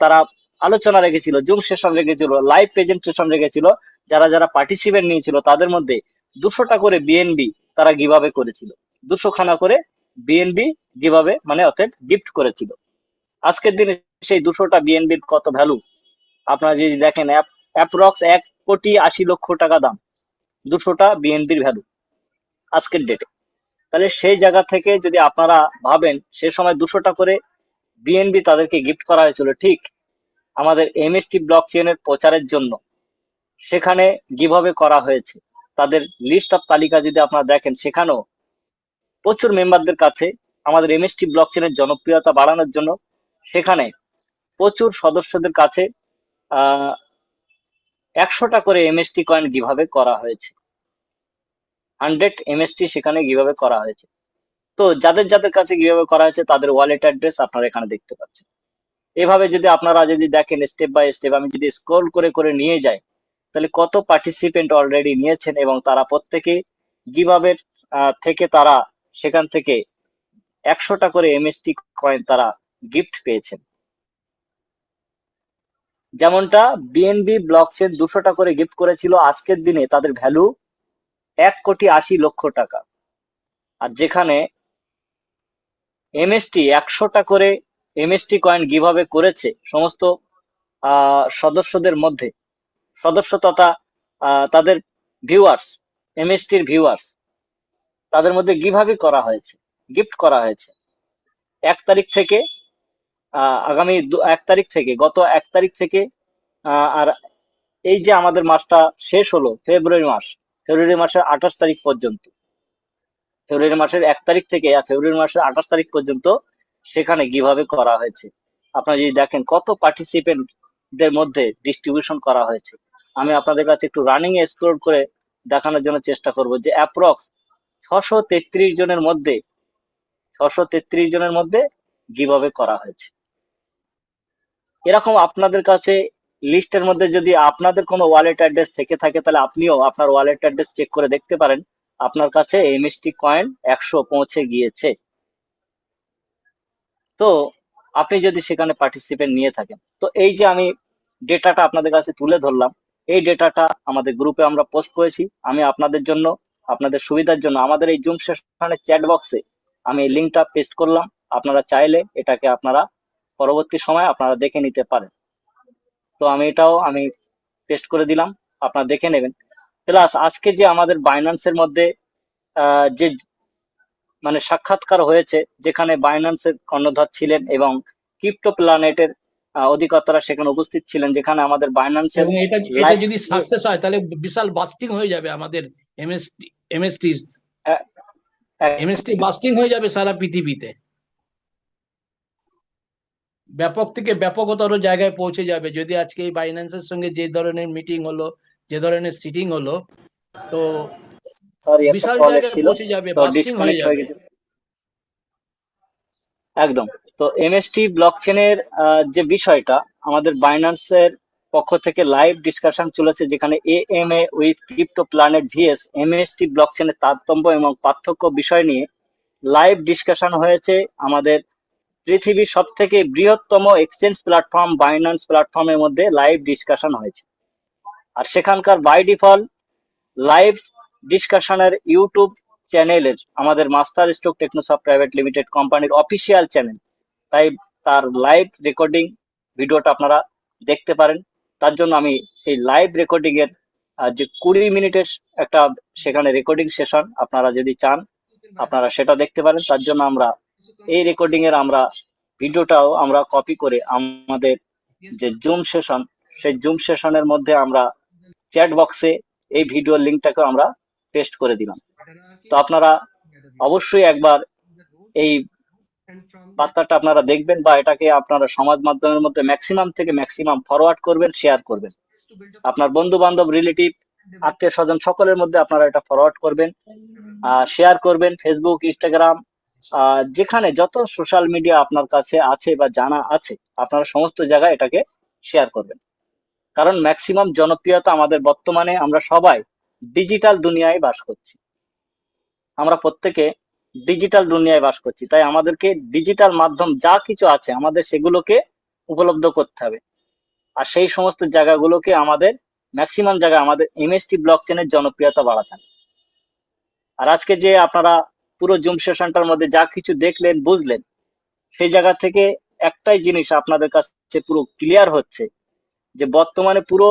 Speaker 1: তারা আলোচনা রেখেছিল, জুম সেশন রেখেছিল, লাইভ প্রেজেন্টেশন রেখেছিল, যারা যারা পার্টিসিপেন্ট নিয়েছিল তাদের মধ্যে 200টা করে বিএনবি তারা গিভঅ্যাওয়ে করেছিল। 200 খানা করে বিএনবি গিভঅ্যাওয়ে মানে অর্থাৎ গিফট করেছিল। আজকের দিনে সেই 200টা বিএনবির কত ভ্যালু আপনারা যদি দেখেন, অ্যাপ্রক্স 1,80,00,000 টাকা দাম 200টা বিএনবির ভ্যালু আজকের ডেটে। তাহলে সেই জায়গা থেকে যদি আপনারা ভাবেন, সে সময় 200টা করে বিএনবি তাদেরকে গিফট করা হয়েছিল, ঠিক আমাদের এমএসটি ব্লক চেনের প্রচারের জন্য সেখানে গিভঅ্যাওয়ে করা হয়েছে। তাদের লিস্ট অফ তালিকা যদি আপনারা দেখেন, সেখানেও প্রচুর মেম্বারদের কাছে আমাদের এমএসটি ব্লক চেনের জনপ্রিয়তা বাড়ানোর জন্য সেখানে প্রচুর সদস্যদের কাছে 100টা করে এমএসটি কয়েন গিভঅ্যাওয়ে করা হয়েছে। 100 এমএসটি সেখানে গিভঅ্যাওয়ে করা হয়েছে। তো যাদের যাদের কাছে গিভঅ্যাওয়ে করা হয়েছে তাদের ওয়ালেট অ্যাড্রেস আপনারা এখানে দেখতে পাচ্ছেন। এভাবে যদি আপনারা যদি দেখেন স্টেপ বাই স্টেপ, আমি যদি স্ক্রল করে করে নিয়ে যাই, তাহলে কত পার্টিসিপেন্ট অলরেডি নিয়েছেন এবং তারা প্রত্যেকে গিভঅ্যাওয়ে থেকে তারা সেখান থেকে 100টা করে এমএসটি কয়েন তারা গিফট পেয়েছেন। যেমনটা বিএনবি ব্লকচেন 200টা করে গিফট করেছিল, আজকের দিনে তাদের ভ্যালু 1,80,00,000 টাকা। আর যেখানে এমএসটি 100টা করে এমএসটি কয়েন কিভাবে করেছে সমস্ত সদস্যদের মধ্যে, সদস্য তথা তাদের ভিউয়ার্স, এমএসটির ভিউয়ার্স, তাদের মধ্যে কিভাবে করা হয়েছে, গিফট করা হয়েছে 1 তারিখ থেকে, আগামী 1 তারিখ থেকে, গত 1 তারিখ থেকে, আর এই যে আমাদের মাসটা শেষ হলো, ফেব্রুয়ারি মাসের 28 তারিখ পর্যন্ত, ফেব্রুয়ারি মাসের 1 তারিখ থেকে ফেব্রুয়ারি মাসের 28 তারিখ পর্যন্ত সেখানে কিভাবে করা হয়েছে আপনারা যদি দেখেন কত পার্টিসিপেন্টদের মধ্যে ডিস্ট্রিবিউশন করা হয়েছে। আমি আপনাদের কাছে একটু রানিং এক্সপ্লোর করে দেখানোর জন্য চেষ্টা করব যে অ্যাপ্রক্স 633 জনের মধ্যে 633 জনের মধ্যে কিভাবে করা হয়েছে। এরকম আপনাদের কাছে লিস্টের মধ্যে যদি আপনাদের কোনো ওয়ালেট অ্যাড্রেস থেকে থাকে তাহলে আপনিও আপনার ওয়ালেট অ্যাড্রেস চেক করে দেখতে পারেন আপনার কাছে এমএসটি কয়েন 100 পৌঁছে গিয়েছে। তো আপনি যদি সেখানে পার্টিসিপেন্ট নিয়ে থাকেন, তো এই যে আমি ডেটাটা আপনাদের কাছে তুলে ধরলাম, এই ডেটাটা আমাদের গ্রুপে আমরা পোস্ট করেছি। আমি আপনাদের জন্য, আপনাদের সুবিধার জন্য আমাদের এই জুম সেশনের চ্যাট বক্সে আমি এই লিঙ্কটা পেস্ট করলাম। আপনারা চাইলে এটাকে আপনারা পরবর্তী সময় আপনারা দেখে নিতে পারেন। তো আমি পেস্ট করে দিলাম, আপনারা দেখে নেবেন। প্লাস আজকে যে আমাদের বাইন্যান্সের মধ্যে যে মানে সাক্ষাৎকার হয়েছে, যেখানে বাইন্যান্সের কর্ণধার ছিলেন এবং ক্রিপ্টো প্ল্যানেটের অধিকর্তারা সেখানে উপস্থিত ছিলেন, যেখানে আমাদের বাইন্যান্সের
Speaker 2: এবং এটা যদি সাকসেস হয় তাহলে বিশাল বাস্টিং হয়ে যাবে আমাদের এমএসটি বাস্টিং হয়ে যাবে সারা পৃথিবীতে, ব্যাপক থেকে ব্যাপকতর জায়গায় পৌঁছে যাবে যদি আজকে এই বাইন্যান্সের সঙ্গে যে ধরনের মিটিং হলো, যে ধরনের সিটিং হলো, তো বিশাল জায়গায় পৌঁছে যাবে, বাস্টিং হয়ে যাবে
Speaker 1: একদম। তো এমএসটি ব্লকচেনের যে বিষয়টা আমাদের বাইন্যান্সের পক্ষ থেকে লাইভ ডিসকাশন চলেছে, যেখানে AMA with crypto planet VS MST ব্লকচেনের তারতম্য এবং পার্থক্য বিষয় নিয়ে লাইভ ডিসকাশন হয়েছে। আমাদের পৃথিবীর সব থেকে বৃহত্তম এক্সচেঞ্জ প্ল্যাটফর্ম বাইন্যান্স প্ল্যাটফর্মের মধ্যে লাইভ ডিসকাশন হয়েছে। আর সেখানকার বাই ডিফল্ট লাইভ ডিসকাশনের ইউটিউব চ্যানেলের আমাদের master stroke Technosoft private limited কোম্পানির অফিসিয়াল চ্যানেল, তাই তার লাইভ রেকর্ডিং ভিডিওটা আপনারা দেখতে পারেন। তার জন্য আমি সেই লাইভ রেকর্ডিং এর যে 20 মিনিটের একটা সেখানে রেকর্ডিং সেশন আপনারা যদি চান আপনারা সেটা দেখতে পারেন। তার জন্য আমরা এই রেকর্ডিং এর ভিডিওটাও আমরা কপি করে আমাদের যে জুম সেশন, সেই জুম সেশনের মধ্যে আমরা চ্যাট বক্সে এই ভিডিওর লিঙ্কটাকে আমরা পেস্ট করে দিলাম। তো আপনারা অবশ্যই একবার এই বার্তাটা আপনারা দেখবেন বা এটাকে আপনারা সমাজ মাধ্যমের মধ্যে ম্যাক্সিমাম থেকে ম্যাক্সিমাম ফরওয়ার্ড করবেন, শেয়ার করবেন। আপনার বন্ধু বান্ধব, রিলেটিভ, আত্মীয় স্বজন সকলের মধ্যে আপনারা এটা ফরওয়ার্ড করবেন, শেয়ার করবেন। ফেসবুক, ইনস্টাগ্রাম, যেখানে যত সোশ্যাল মিডিয়া আপনার কাছে আছে বা জানা আছে আপনারা সমস্ত জায়গায় এটাকে শেয়ার করবেন। কারণ ম্যাক্সিমাম জনপ্রিয়তা আমাদের বর্তমানে, আমরা সবাই ডিজিটাল দুনিয়ায় বাস করছি, আমরা প্রত্যেকে ডিজিটাল দুনিয়ায় বাস করছি, তাই আমাদেরকে ডিজিটাল মাধ্যম যা কিছু আছে আমাদের সেগুলোকে উপলব্ধ করতে হবে। আর সেই সমস্ত জায়গাগুলোকে আমাদের ম্যাক্সিমাম জায়গায় আমাদের এমএসটি ব্লকচেনের জনপ্রিয়তা বাড়াতে হবে। আর আজকে যে আপনারা পুরো জুম সেশনটার মধ্যে যা কিছু দেখলেন, বুঝলেন, সেই জায়গা থেকে একটাই জিনিস আপনাদের কাছে পুরো ক্লিয়ার হচ্ছে যে বর্তমানে পুরো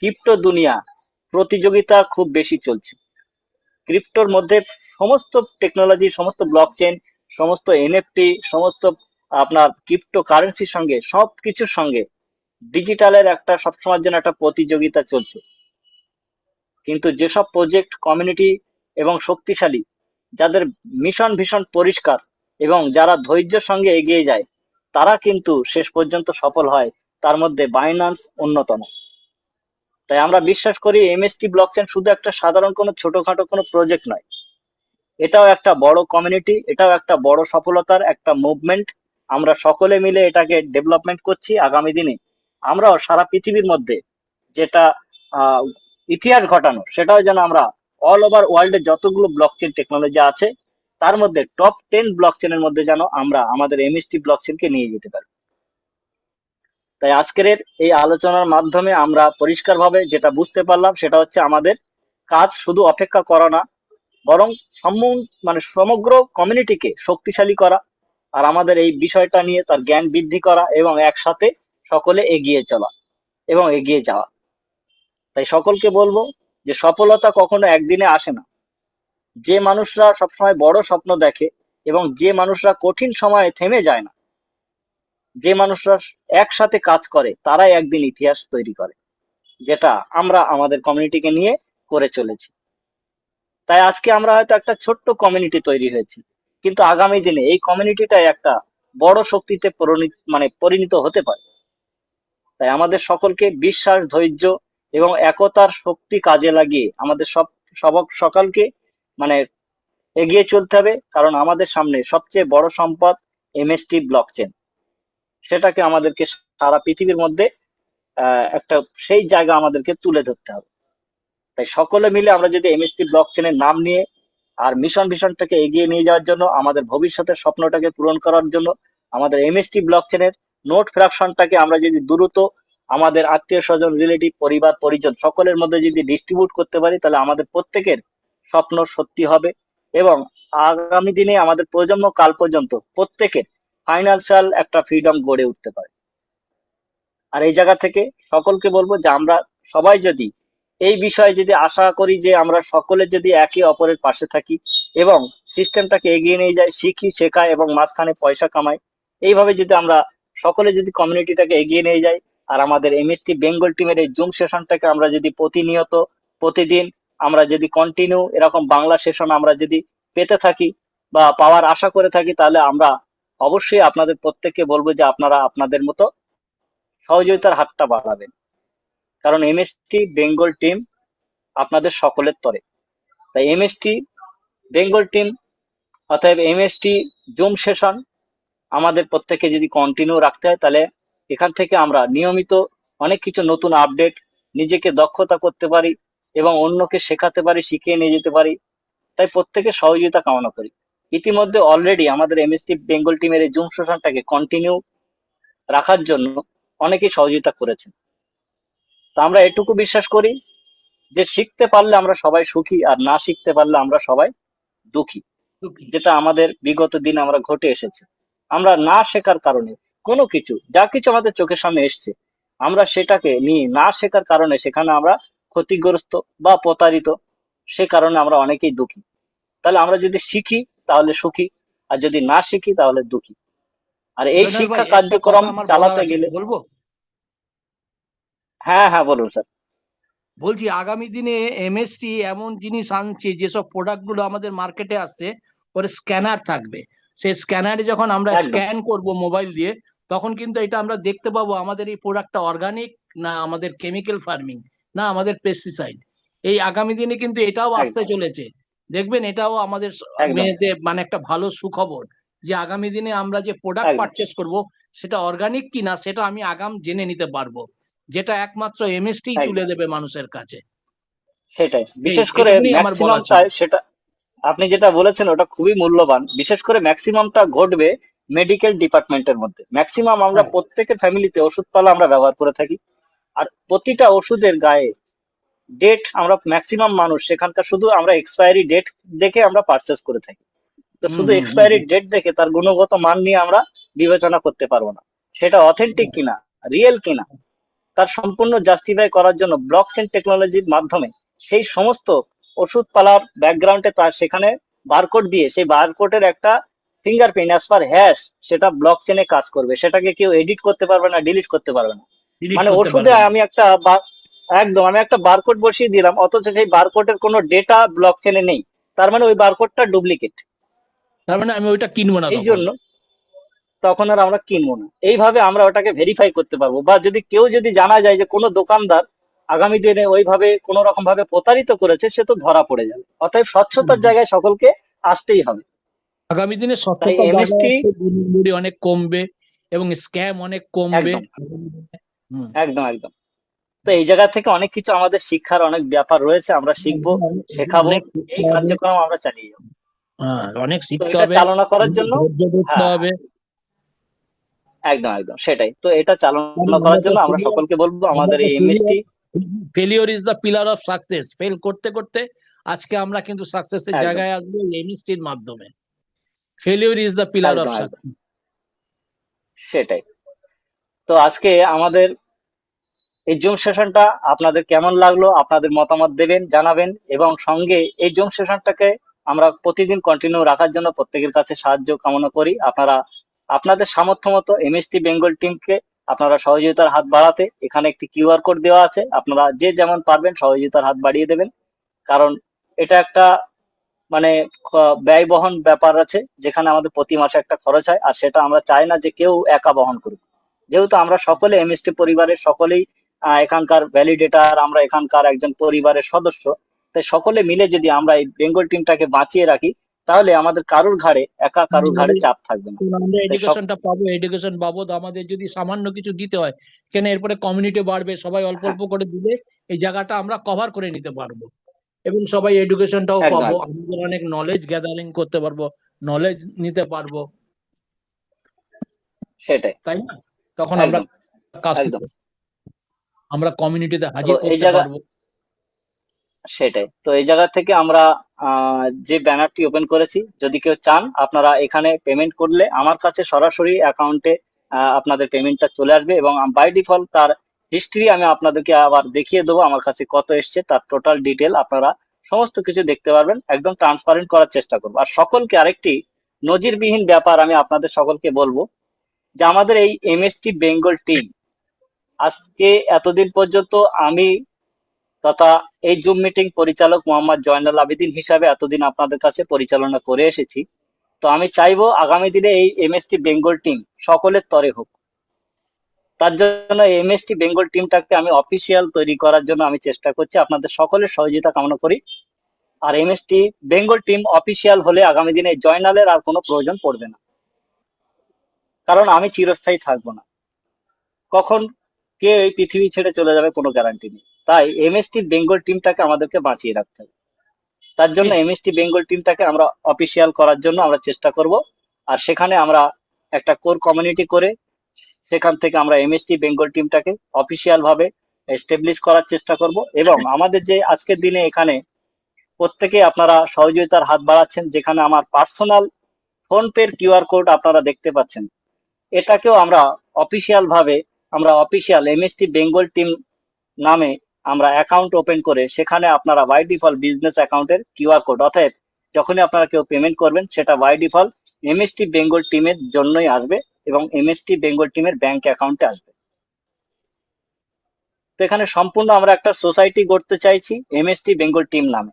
Speaker 1: ক্রিপ্টো দুনিয়া প্রতিযোগিতা খুব বেশি চলছে। ক্রিপ্টোর মধ্যে সমস্ত টেকনোলজি, সমস্ত ব্লকচেন, সমস্ত এনএফটি, সমস্ত আপনার ক্রিপ্টো কারেন্সির সঙ্গে সবকিছুর সঙ্গে ডিজিটালের একটা সবসময়ের জন্য একটা প্রতিযোগিতা চলছে। কিন্তু যেসব প্রজেক্ট, কমিউনিটি এবং শক্তিশালী, যাদের মিশন ভীষণ পরিষ্কার এবং যারা ধৈর্যের সঙ্গে এগিয়ে যায়, তারা কিন্তু শেষ পর্যন্ত সফল হয়। তার মধ্যে বাইন্যান্স অন্যতম। তাই আমরা বিশ্বাস করি এমএসটি ব্লকচেন শুধু একটা সাধারণ কোনো ছোটখাটো কোনো প্রজেক্ট নয়, এটাও একটা বড় কমিউনিটি, এটাও একটা বড় সফলতার একটা মুভমেন্ট। আমরা সকলে মিলে এটাকে ডেভেলপমেন্ট করছি। আগামী দিনে আমরাও সারা পৃথিবীর মধ্যে যেটা ইতিহাস ঘটানো, সেটাও যেন আমরা অল ওভার ওয়ার্ল্ডে যতগুলো ব্লকচেন টেকনোলজি আছে তার মধ্যে টপ 10 ব্লকচেনের মধ্যে যেন আমরা আমাদের এমএসটি ব্লকচেনকে নিয়ে যেতে পারি। তাই আজকের এই আলোচনার মাধ্যমে আমরা পরিষ্কারভাবে যেটা বুঝতে পারলাম সেটা হচ্ছে আমাদের কাজ শুধু অপেক্ষা করা না, বরং মানে সমগ্র কমিউনিটিকে শক্তিশালী করা, আর আমাদের এই বিষয়টা নিয়ে তার জ্ঞান বৃদ্ধি করা এবং একসাথে সকলে এগিয়ে চলা এবং এগিয়ে যাওয়া। তাই সকলকে বলবো যে সফলতা কখনো একদিনে আসে না। যে মানুষরা সবসময় বড় স্বপ্ন দেখে এবং যে মানুষরা কঠিন সময়ে থেমে যায় না, যে মানুষরা একসাথে কাজ করে, তারাই একদিন ইতিহাস তৈরি করে, যেটা আমরা আমাদের কমিউনিটিকে নিয়ে করে চলেছি। তাই আজকে আমরা হয়তো একটা ছোট্ট কমিউনিটি তৈরি হয়েছি, কিন্তু আগামী দিনে এই কমিউনিটিটাই একটা বড় শক্তিতে পরিণত হতে পারে। তাই আমাদের সকলকে বিশ্বাস, ধৈর্য এবং একতার শক্তি কাজে লাগিয়ে আমাদের সকলকে মানে এগিয়ে চলতে হবে, কারণ আমাদের সামনে সবচেয়ে বড় সম্পদ এমএসটি ব্লকচেন। সেটাকে আমাদেরকে সারা পৃথিবীর মধ্যে একটা সেই জায়গা আমাদেরকে তুলে ধরতে হবে। তাই সকলে মিলে আমরা যদি এমএসটি ব্লকচেনের নাম নিয়ে আর ভিশনটাকে এগিয়ে নিয়ে যাওয়ার জন্য, আমাদের ভবিষ্যতের স্বপ্নটাকে পূরণ করার জন্য আমাদের এমএসটি ব্লকচেনের নোট ফ্র্যাকশনটাকে আমরা যদি দ্রুত আমাদের আত্মীয় স্বজন, রিলেটিভ, পরিবার পরিজন সকলের মধ্যে যদি ডিস্ট্রিবিউট করতে পারি, তাহলে আমাদের প্রত্যেকের স্বপ্ন সত্যি হবে এবং আগামী দিনে আমাদের প্রজন্ম কাল পর্যন্ত প্রত্যেকের ফাইন্যান্সিয়াল একটা ফ্রিডম গড়ে উঠতে পারে। আর এই জায়গা থেকে সকলকে বলবো যে আমরা সবাই যদি এই বিষয়ে যদি আশা করি যে আমরা সকলে যদি একে অপরের পাশে থাকি এবং সিস্টেমটাকে এগিয়ে নিয়ে যাই, শিখি, শেখাই এবং মাঝখানে পয়সা কামাই, এইভাবে যদি আমরা সকলে যদি কমিউনিটিটাকে এগিয়ে নিয়ে যাই, আর আমাদের এমএসটি বেঙ্গল টিমের এই জুম সেশনটাকে আমরা যদি প্রতিনিয়ত প্রতিদিন আমরা যদি কন্টিনিউ এরকম বাংলা সেশন আমরা যদি পেতে থাকি বা পাওয়ার আশা করে থাকি, তাহলে আমরা অবশ্যই আপনাদের প্রত্যেককে বলবো যে আপনারা আপনাদের মতো সহযোগিতার হাতটা বাড়াবেন, কারণ এমএসটি বেঙ্গল টিম আপনাদের সকলের তরে। তাই এমএসটি বেঙ্গল টিম অতএব এমএসটি জুম সেশন আমাদের প্রত্যেকে যদি কন্টিনিউ রাখতে হয়, তাহলে এখান থেকে আমরা নিয়মিত অনেক কিছু নতুন আপডেট, নিজেকে দক্ষতা করতে পারি এবং অন্যকে শেখাতে পারি, শিখিয়ে নিয়ে যেতে পারি। তাই প্রত্যেকের সহযোগিতা কামনা করি। ইতিমধ্যে অলরেডি আমাদের এমএসটি বেঙ্গল টিমের এই জুম সেশনটাকে কন্টিনিউ রাখার জন্য অনেকেই সহযোগিতা করেছেন। তা আমরা এটুকু বিশ্বাস করি যে শিখতে পারলে আমরা সবাই সুখী, আর না শিখতে পারলে আমরা সবাই দুঃখী, যেটা আমাদের বিগত দিন আমরা ঘটে এসেছে। আমরা না শেখার কারণে কোনো কিছু, যা কিছু আমাদের চোখের সামনে এসছে, আমরা সেটাকে নিয়ে না শেখার কারণে সেখানে আমরা ক্ষতিগ্রস্ত বা প্রতারিত, সে কারণে আমরা অনেকেই দুঃখী। তাহলে আমরা যদি শিখি তাহলে সুখী, আর যদি না শিখি তাহলে দুঃখী। আর এই
Speaker 2: জয়নাল ভাই,
Speaker 1: শিক্ষা
Speaker 2: একটা
Speaker 1: কার্যক্রম
Speaker 2: কথা আমার বলার
Speaker 1: চালাতে
Speaker 2: আছে,
Speaker 1: গেলে,
Speaker 2: বলবো?
Speaker 1: হ্যাঁ বলুন স্যার।
Speaker 2: বলছি আগামী দিনে এমএসটি এমন জিনিস আনছে, যেসব প্রোডাক্ট গুলো আমাদের মার্কেটে আসছে ওর স্ক্যানার থাকবে। সেই স্ক্যানারে যখন আমরা
Speaker 1: একদম
Speaker 2: স্ক্যান করব মোবাইল দিয়ে, তখন কিন্তু এটা আমরা দেখতে পাবো আমাদের এই প্রোডাক্টটা অর্গানিক না আমাদের কেমিক্যাল ফার্মিং না আমাদের পেস্টিসাইড। এই আগামী দিনে কিন্তু এটাও আসতে
Speaker 1: একদম
Speaker 2: চলেছে, দেখবেন। এটাও আমাদের
Speaker 1: একদম
Speaker 2: মেয়েদের মানে একটা ভালো সুখবর, যে আগামী দিনে আমরা যে প্রোডাক্ট
Speaker 1: একদম
Speaker 2: পারচেস করব সেটা অর্গানিক কিনা সেটা আমি আগাম জেনে নিতে পারবো, যেটা একমাত্র এমএসটি তুলে
Speaker 1: একদম
Speaker 2: দেবে মানুষের কাছে।
Speaker 1: সেটাই।
Speaker 2: এই
Speaker 1: বিশেষ করে
Speaker 2: এইটুকুনি আমার বলা ছিল।
Speaker 1: ম্যাক্সিমামটাই সেটা আপনি যেটা বলেছেন ওটা খুবই মূল্যবান। বিশেষ করে ম্যাক্সিমামটা ঘটবে মেডিকেল ডিপার্টমেন্টের মধ্যে। ম্যাক্সিমাম আমরা
Speaker 2: হ্যাঁ,
Speaker 1: প্রত্যেকের ফ্যামিলিতে ওষুধপালা আমরা ব্যবহার করে থাকি, আর প্রতিটা ওষুধের গায়ে ডেট, আমরা ম্যাক্সিমাম মানুষ সেখানকার শুধু আমরা এক্সপায়ারি ডেট দেখে আমরা পারচেস করে থাকি। তো
Speaker 2: হুম
Speaker 1: শুধু
Speaker 2: হুম হুম
Speaker 1: এক্সপায়ারি
Speaker 2: হুম।
Speaker 1: ডেট দেখে তার গুণগত মান নিয়ে আমরা বিবেচনা করতে পারবো না, সেটা অথেন্টিক কিনা, রিয়েল কিনা। তার সম্পূর্ণ জাস্টিফাই করার জন্য ব্লকচেন টেকনোলজির মাধ্যমে সেই সমস্ত ওষুধপালার ব্যাকগ্রাউন্ডে তার সেখানে বারকোড দিয়ে, সেই বারকোডের একটা ফিঙ্গারপ্রিন্ট অ্যাজ পার হ্যাশ সেটা ব্লকচেনে কাজ করবে, সেটাকে কেউ এডিট করতে পারবে না, ডিলিট করতে পারবে না।
Speaker 2: ডিলিট
Speaker 1: মানে
Speaker 2: করতে
Speaker 1: ওষুধে
Speaker 2: পারবে না।
Speaker 1: আমি একটা বারকোড বসিয়ে দিলাম, অথচ সেই বারকোডের কোনো ডেটা ব্লকচেনে নেই, তার মানে ওই বারকোডটা ডুপ্লিকেট।
Speaker 2: তার মানে আমি ওইটা কিনবো না
Speaker 1: এই
Speaker 2: তখন।
Speaker 1: জন্য তখন আর আমরা কিনবো না। এইভাবে আমরা ওটাকে ভেরিফাই করতে পারবো, বা যদি জানা যায় যে কোনো দোকানদার আগামী দিনে ওইভাবে কোনো রকম ভাবে প্রতারিত করেছে, সে তো ধরা পড়ে যাবে। অতএব
Speaker 2: হুম,
Speaker 1: স্বচ্ছতার
Speaker 2: হুম।
Speaker 1: জায়গায় সকলকে আসতেই হবে।
Speaker 2: আগামী দিনে
Speaker 1: তাই
Speaker 2: স্বচ্ছতা বজায়
Speaker 1: এমএসটি
Speaker 2: রাখতে দুর্নীতি অনেক কমবে এবং স্ক্যাম অনেক কমবে
Speaker 1: একদম
Speaker 2: আগামী দিনে। হুম।
Speaker 1: একদম। তো এই জায়গা থেকে অনেক কিছু আমাদের শিক্ষার অনেক ব্যাপার রয়েছে, আমরা শিখবো, শেখাবো,
Speaker 2: অনেক শিখতে
Speaker 1: এই
Speaker 2: হবে।
Speaker 1: কার্যক্রম আমরা চালিয়ে যাবো।
Speaker 2: হ্যাঁ, অনেক
Speaker 1: তো
Speaker 2: শিখতে
Speaker 1: এটা
Speaker 2: হবে,
Speaker 1: চালনা করার
Speaker 2: অনেক
Speaker 1: জন্য,
Speaker 2: ধৈর্য ধরতে
Speaker 1: হ্যাঁ
Speaker 2: হবে।
Speaker 1: একদম সেটাই। তো এটা
Speaker 2: কারণ
Speaker 1: চালনা
Speaker 2: আমরা
Speaker 1: করার
Speaker 2: তো
Speaker 1: জন্য আমরা
Speaker 2: ছেলে,
Speaker 1: সকলকে বলবো
Speaker 2: আমরা
Speaker 1: আমাদের
Speaker 2: তো
Speaker 1: এই
Speaker 2: ছেলে,
Speaker 1: MST
Speaker 2: failure is the pillar of success. Fail করতে করতে আজকে আমরা কিন্তু সাকসেসের
Speaker 1: একদম
Speaker 2: জায়গায় আসবো এমএসটির মাধ্যমে। Failure is the pillar of
Speaker 1: একদম একদম
Speaker 2: সাকসেস।
Speaker 1: সেটাই। তো আজকে আমাদের এই জুম সেশনটা আপনাদের কেমন লাগলো আপনাদের মতামত দেবেন, জানাবেন, এবং সঙ্গে এই জুম সেশনটাকে আমরা প্রতিদিন কন্টিনিউ রাখার জন্য প্রত্যেকের কাছে সাহায্য কামনা করি। আপনারা আপনাদের সামর্থ্য মতো এমএসটি বেঙ্গল টিমকে আপনারা সহযোগিতার হাত বাড়াতে এখানে একটি কিউআর কোড দেওয়া আছে, আপনারা যে যেমন পারবেন সহযোগিতার হাত বাড়িয়ে দেবেন। কারণ এটা একটা মানে ব্যয়বহন ব্যাপার আছে, যেখানে আমাদের প্রতি মাসে একটা খরচ হয়, আর সেটা আমরা চাই না যে কেউ একা বহন করুক। যেহেতু আমরা সকলে এমএসটি পরিবারের সকলেই এখানকার ভ্যালিডেটার, আমরা এখানকার একজন পরিবারের সদস্য, তাই সকলে মিলে যদি আমরা এই বেঙ্গল টিমটাকে বাঁচিয়ে রাখি তাহলে আমাদের কারুর ঘাড়ে চাপ থাকবে না।
Speaker 2: আমরা
Speaker 1: তাই
Speaker 2: এডুকেশনটা পাবো, এডুকেশন বাবদ আমাদের যদি সামান্য কিছু দিতে হয়, কেন এরপরে কমিউনিটি বাড়বে, সবাই অল্প
Speaker 1: হ্যাঁ,
Speaker 2: অল্প করে দিলে এই জায়গাটা আমরা কভার করে নিতে পারবো, এবং সবাই এডুকেশনটাও
Speaker 1: একদম
Speaker 2: পাবো,
Speaker 1: একদম
Speaker 2: আমাদের অনেক নলেজ গ্যাদারিং করতে পারবো, নলেজ নিতে পারবো,
Speaker 1: সেটাই।
Speaker 2: তাই না? তখন আমরা
Speaker 1: একদম
Speaker 2: কাজ
Speaker 1: একদম।
Speaker 2: আমরা কমিউনিটিতে
Speaker 1: তো
Speaker 2: হাজির
Speaker 1: এই
Speaker 2: করতে
Speaker 1: জায়গা
Speaker 2: পারবো।
Speaker 1: সেটাই। তো এই জায়গা থেকে আমরা যে ব্যানারটি ওপেন করেছি, যদি কেউ চান আপনারা এখানে পেমেন্ট করলে আমার কাছে সরাসরি অ্যাকাউন্টে আপনাদের পেমেন্টটা চলে আসবে, এবং বাই ডিফল্ট তার হিস্ট্রি আমি আপনাদেরকে আবার দেখিয়ে দেবো আমার কাছে কত এসছে, তার টোটাল ডিটেল আপনারা সমস্ত কিছু দেখতে পারবেন। একদম ট্রান্সপারেন্ট করার চেষ্টা করবো। আর সকলকে আরেকটি নজিরবিহীন ব্যাপার আমি আপনাদের সকলকে বলবো, যে আমাদের এই এমএসটি বেঙ্গল টিম আজকে এতদিন পর্যন্ত আমি তথা এই জুম মিটিং পরিচালক মোহাম্মদ জয়নাল আবেদিন হিসাবে এতদিন আপনাদের কাছে পরিচালনা করে এসেছি। তো আমি চাইবো আগামী দিনে এই এমএসটি বেঙ্গল টিম সকলের তরে হোক। তার জন্য এমএসটি বেঙ্গল টিমটাকে আমি অফিসিয়াল তৈরি করার জন্য আমি চেষ্টা করছি, আপনাদের সকলের সহযোগিতা কামনা করি। আর এমএসটি বেঙ্গল টিম অফিসিয়াল হলে আগামী দিনে জয়নালের আর কোনো প্রয়োজন পড়বে না, কারণ আমি চিরস্থায়ী থাকবো না। কখন কে এই পৃথিবী ছেড়ে চলে যাবে কোনো গ্যারান্টি নেই। তাই এমএসটি বেঙ্গল টিমটাকে আমাদেরকে বাঁচিয়ে রাখতে হবে। তার জন্য এমএসটি বেঙ্গল টিমটাকে আমরা অফিসিয়াল করার জন্য আমরা চেষ্টা করব। আর সেখানে আমরা একটা কোর কমিউনিটি করে সেখান থেকে আমরা এমএসটি বেঙ্গল টিমটাকে অফিসিয়াল ভাবে এস্টাবলিশ করার চেষ্টা করব। এবং আমাদের যে আজকের দিনে এখানে প্রত্যেকে আপনারা সহযোগিতার হাত বাড়াচ্ছেন, যেখানে আমার পার্সোনাল ফোন পের কিউআর কোড আপনারা দেখতে পাচ্ছেন, এটাকেও আমরা অফিসিয়াল ভাবে আমরা অফিসিয়াল এমএসটি বেঙ্গল টিম নামে আমরা অ্যাকাউন্ট ওপেন করে সেখানে আপনারা বাই ডিফল্ট বিজনেস অ্যাকাউন্টের কিউআর কোড, অর্থাৎ যখনই আপনারা কেউ পেমেন্ট করবেন সেটা বাই ডিফল্ট এমএসটি বেঙ্গল টিমের জন্যই আসবে এবং এমএসটি বেঙ্গল টিমের ব্যাংক অ্যাকাউন্টে আসবে। তো এখানে সম্পূর্ণ আমরা একটা সোসাইটি গড়তে চাইছি এমএসটি বেঙ্গল টিম নামে।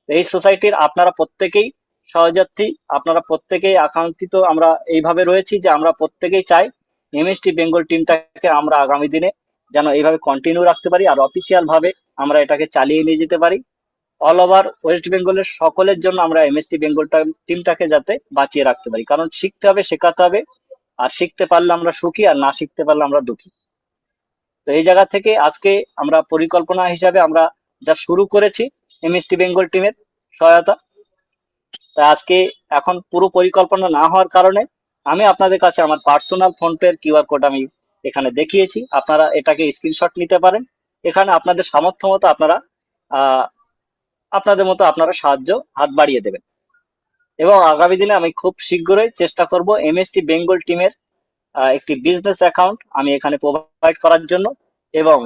Speaker 1: এই সোসাইটির আপনারা প্রত্যেকেই সহযাত্রী, আপনারা প্রত্যেকেই আকাঙ্ক্ষিত। আমরা এইভাবে রয়েছি যে আমরা প্রত্যেকেই চাই এমএসটি বেঙ্গল টিমটাকে আমরা আগামী দিনে যেন এইভাবে কন্টিনিউ রাখতে পারি, আর অফিসিয়াল ভাবে আমরা এটাকে চালিয়ে নিয়ে যেতে পারি। অল ওভার ওয়েস্ট বেঙ্গলের সকলের জন্য আমরা এমএসটি বেঙ্গল টিমটাকে যাতে বাঁচিয়ে রাখতে পারি, কারণ শিখতে হবে, শেখাতে হবে। আর শিখতে পারলে আমরা সুখী, আর না শিখতে পারলে আমরা দুঃখী। তো এই জায়গা থেকে আজকে আমরা পরিকল্পনা হিসাবে আমরা যা শুরু করেছি এমএসটি বেঙ্গল টিমের সহায়তা, তাই আজকে এখন পুরো পরিকল্পনা না হওয়ার কারণে আমি আপনাদের কাছে আমার পার্সোনাল ফোন পের কিউআর কোড আমি এখানে দেখিয়েছি। আপনারা এটাকে স্ক্রিনশট নিতে পারেন। এখানে আপনাদের সামর্থ্য মতো আপনারা আহ আপনাদের মতো আপনারা সাহায্য হাত বাড়িয়ে দেবেন। এবং আগামী দিনে আমি খুব শীঘ্রই চেষ্টা করব এমএসটি বেঙ্গল টিমের একটি বিজনেস অ্যাকাউন্ট আমি এখানে প্রোভাইড করার জন্য, এবং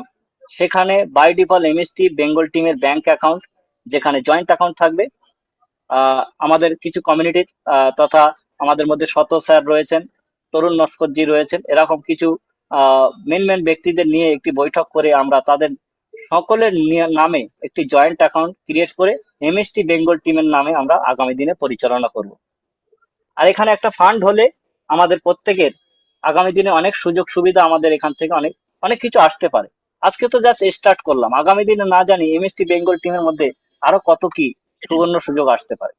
Speaker 1: সেখানে বাই ডিফল্ট এমএসটি বেঙ্গল টিমের ব্যাংক অ্যাকাউন্ট, যেখানে জয়েন্ট অ্যাকাউন্ট থাকবে। আমাদের কিছু কমিউনিটির তথা আমাদের মধ্যে শত স্যার রয়েছেন, তরুণ নস্করজি রয়েছেন, এরকম কিছু মেন মেন ব্যক্তিদের নিয়ে একটি বৈঠক করে আমরা তাদের সকলের নামে একটি জয়েন্ট অ্যাকাউন্ট ক্রিয়েট করে এমএসটি বেঙ্গল টিমের নামে আমরা আগামী দিনে পরিচালনা করব। আর এখানে একটা ফান্ড হলে আমাদের প্রত্যেকের আগামী দিনে অনেক সুযোগ সুবিধা আমাদের এখান থেকে অনেক অনেক কিছু আসতে পারে। আজকে তো জাস্ট স্টার্ট করলাম, আগামী দিনে না জানি এমএসটি বেঙ্গল টিমের মধ্যে আরো কত কি সুবর্ণ সুযোগ আসতে পারে।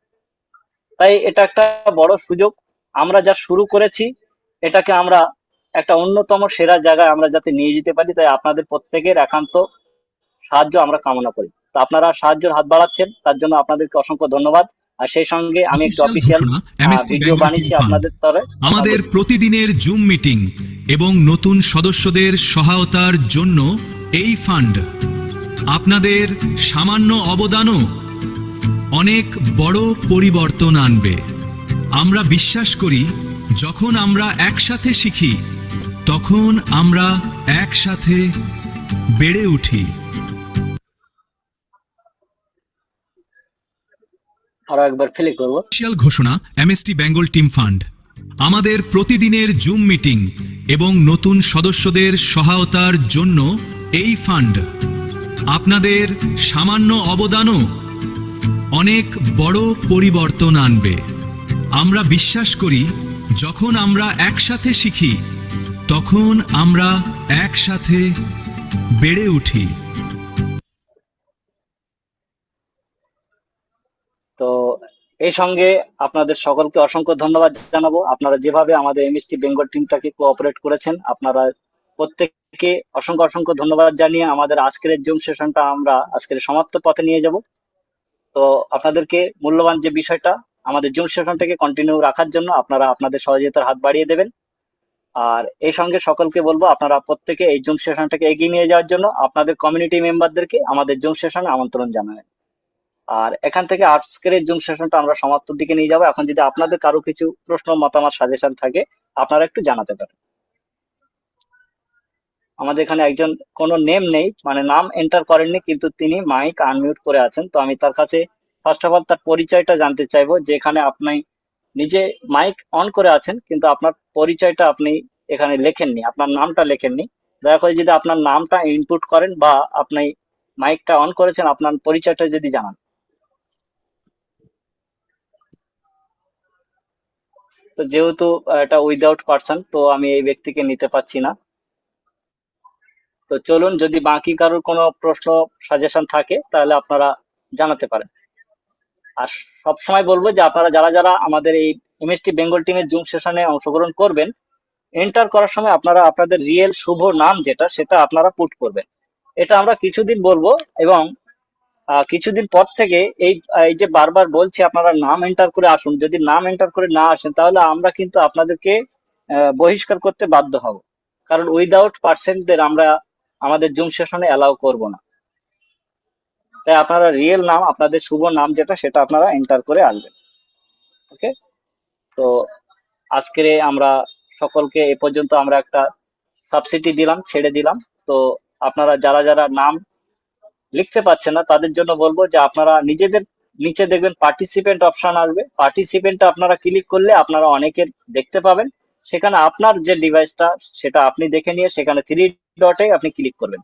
Speaker 1: তাই এটা একটা বড় সুযোগ। আমরা যা শুরু করেছি এটাকে আমরা একটা অন্যতম সেরা জায়গায় আমরা যাতে নিয়ে যেতে পারি, তাই আপনাদের প্রত্যেকের একান্ত সাহায্য আমরা কামনা করি। তো আপনারা সাহায্যের হাত বাড়াচ্ছেন, তার জন্য আপনাদেরকে অসংখ্য ধন্যবাদ। আর সেই সঙ্গে আমি একটু
Speaker 4: অফিসিয়াল
Speaker 1: অফিসিয়াল
Speaker 4: ঘোষণা এমএসটি
Speaker 1: ভিডিও
Speaker 4: বেঙ্গল টিম
Speaker 1: বানিয়েছি
Speaker 4: ফান্ড।
Speaker 1: আপনাদের তরে
Speaker 4: আমাদের প্রতিদিনের জুম মিটিং এবং নতুন সদস্যদের সহায়তার জন্য এই ফান্ড আপনাদের সামান্য অবদানও অনেক বড় পরিবর্তন আনবে। আমরা বিশ্বাস করি যখন আমরা একসাথে শিখি তখন আমরা একসাথে বেড়ে উঠি।
Speaker 1: আরো একবার ফিল করবো।
Speaker 4: অফিসিয়াল ঘোষণা এমএসটি বেঙ্গল টিম ফান্ড। আমাদের প্রতিদিনের জুম মিটিং এবং নতুন সদস্যদের সহায়তার জন্য এই ফান্ড আপনাদের সামান্য অবদানও অনেক বড় পরিবর্তন আনবে। আমরা বিশ্বাস করি যখন আমরা একসাথে শিখি তখন আমরা একসাথে বেড়ে উঠি।
Speaker 1: তো এই সঙ্গে আপনাদের সকলকে অসংখ্য ধন্যবাদ জানাবো। আপনারা যেভাবে আমাদের এমএসটি বেঙ্গল টিমটাকে কোঅপারেট করেছেন, আপনারা প্রত্যেককে অসংখ্য অসংখ্য ধন্যবাদ জানিয়ে আমাদের আজকের জুম সেশনটা আমরা আজকের সমাপ্ত পথে নিয়ে যাব। তো আপনাদেরকে মূল্যবান যে বিষয়টা আমাদের জুম সেশনটাকে কন্টিনিউ রাখার জন্য আপনারা আপনাদের সহযোগিতার হাত বাড়িয়ে দেবেন। আর এই সঙ্গে সকলকে বলবো আপনারা প্রত্যেকে এই জুম সেশনটাকে এগিয়ে নিয়ে যাওয়ার জন্য আপনাদের কমিউনিটি মেম্বারদেরকে আমাদের জুম সেশনে আমন্ত্রণ জানাবেন। আর এখান থেকে আজকের জুম সেশনটা আমরা সমাপ্তির দিকে নিয়ে যাবো। এখন যদি আপনাদের কারো কিছু প্রশ্ন, মতামত, সাজেশন থাকে আপনারা একটু জানাতে পারেন। আমাদের এখানে একজন কোনো নেম নেই, মানে নাম এন্টার করেননি, কিন্তু তিনি মাইক আনমিউট করে আছেন। তো আমি তার কাছে ফার্স্ট অফ অল তার পরিচয়টা জানতে চাইবো, যে এখানে আপনি নিজে মাইক অন করে আছেন কিন্তু আপনার পরিচয়টা আপনি এখানে লেখেননি, আপনার নামটা লেখেননি। দয়া করে যদি আপনার নামটা ইনপুট করেন বা আপনি মাইকটা অন করেছেন, আপনার পরিচয়টা যদি জানান। তো যেহেতু এটা উইদাউট পার্সন, তো আমি এই ব্যক্তিকে নিতে পারছি না। তো চলুন, যদি বাকি কারোর কোনো প্রশ্ন, সাজেশন থাকে তাহলে আপনারা জানাতে পারেন। আর সব সময় বলবো যে আপনারা যারা যারা আমাদের এই এমএসটি বেঙ্গল টিমের জুম সেশনে অংশগ্রহণ করবেন, এন্টার করার সময় আপনারা আপনাদের রিয়েল শুভ নাম যেটা, সেটা আপনারা পুট করবেন। এটা আমরা কিছুদিন বলবো, এবং কিছুদিন পর থেকে এই এই যে বারবার বলছি আপনারা নাম এন্টার করে আসুন, যদি নাম এন্টার করে না আসেন তাহলে আমরা কিন্তু আপনাদেরকে বহিষ্কার করতে বাধ্য হব। কারণ উইদাউট পার্সেন্টদের আমরা আমাদের জুম সেশনে অ্যালাউ করব না। তাই আপনারা রিয়েল নাম, আপনাদের শুভ নাম যেটা, সেটা আপনারা এন্টার করে আসবেন। ওকে, তো আজকে আমরা সকলকে এ পর্যন্ত আমরা একটা সাবসিডি দিলাম, ছেড়ে দিলাম। তো আপনারা যারা যারা নাম লিখতে পাচ্ছেন না তাদের জন্য বলবো যে আপনারা নিজেদের নিচে দেখবেন পার্টিসিপেন্ট অপশন আসবে, পার্টিসিপেন্টে আপনারা ক্লিক করলে আপনারা অনেকের দেখতে পাবেন। সেখানে আপনার যে ডিভাইসটা সেটা আপনি দেখে নিয়ে সেখানে 3 ডটে আপনি ক্লিক করবেন,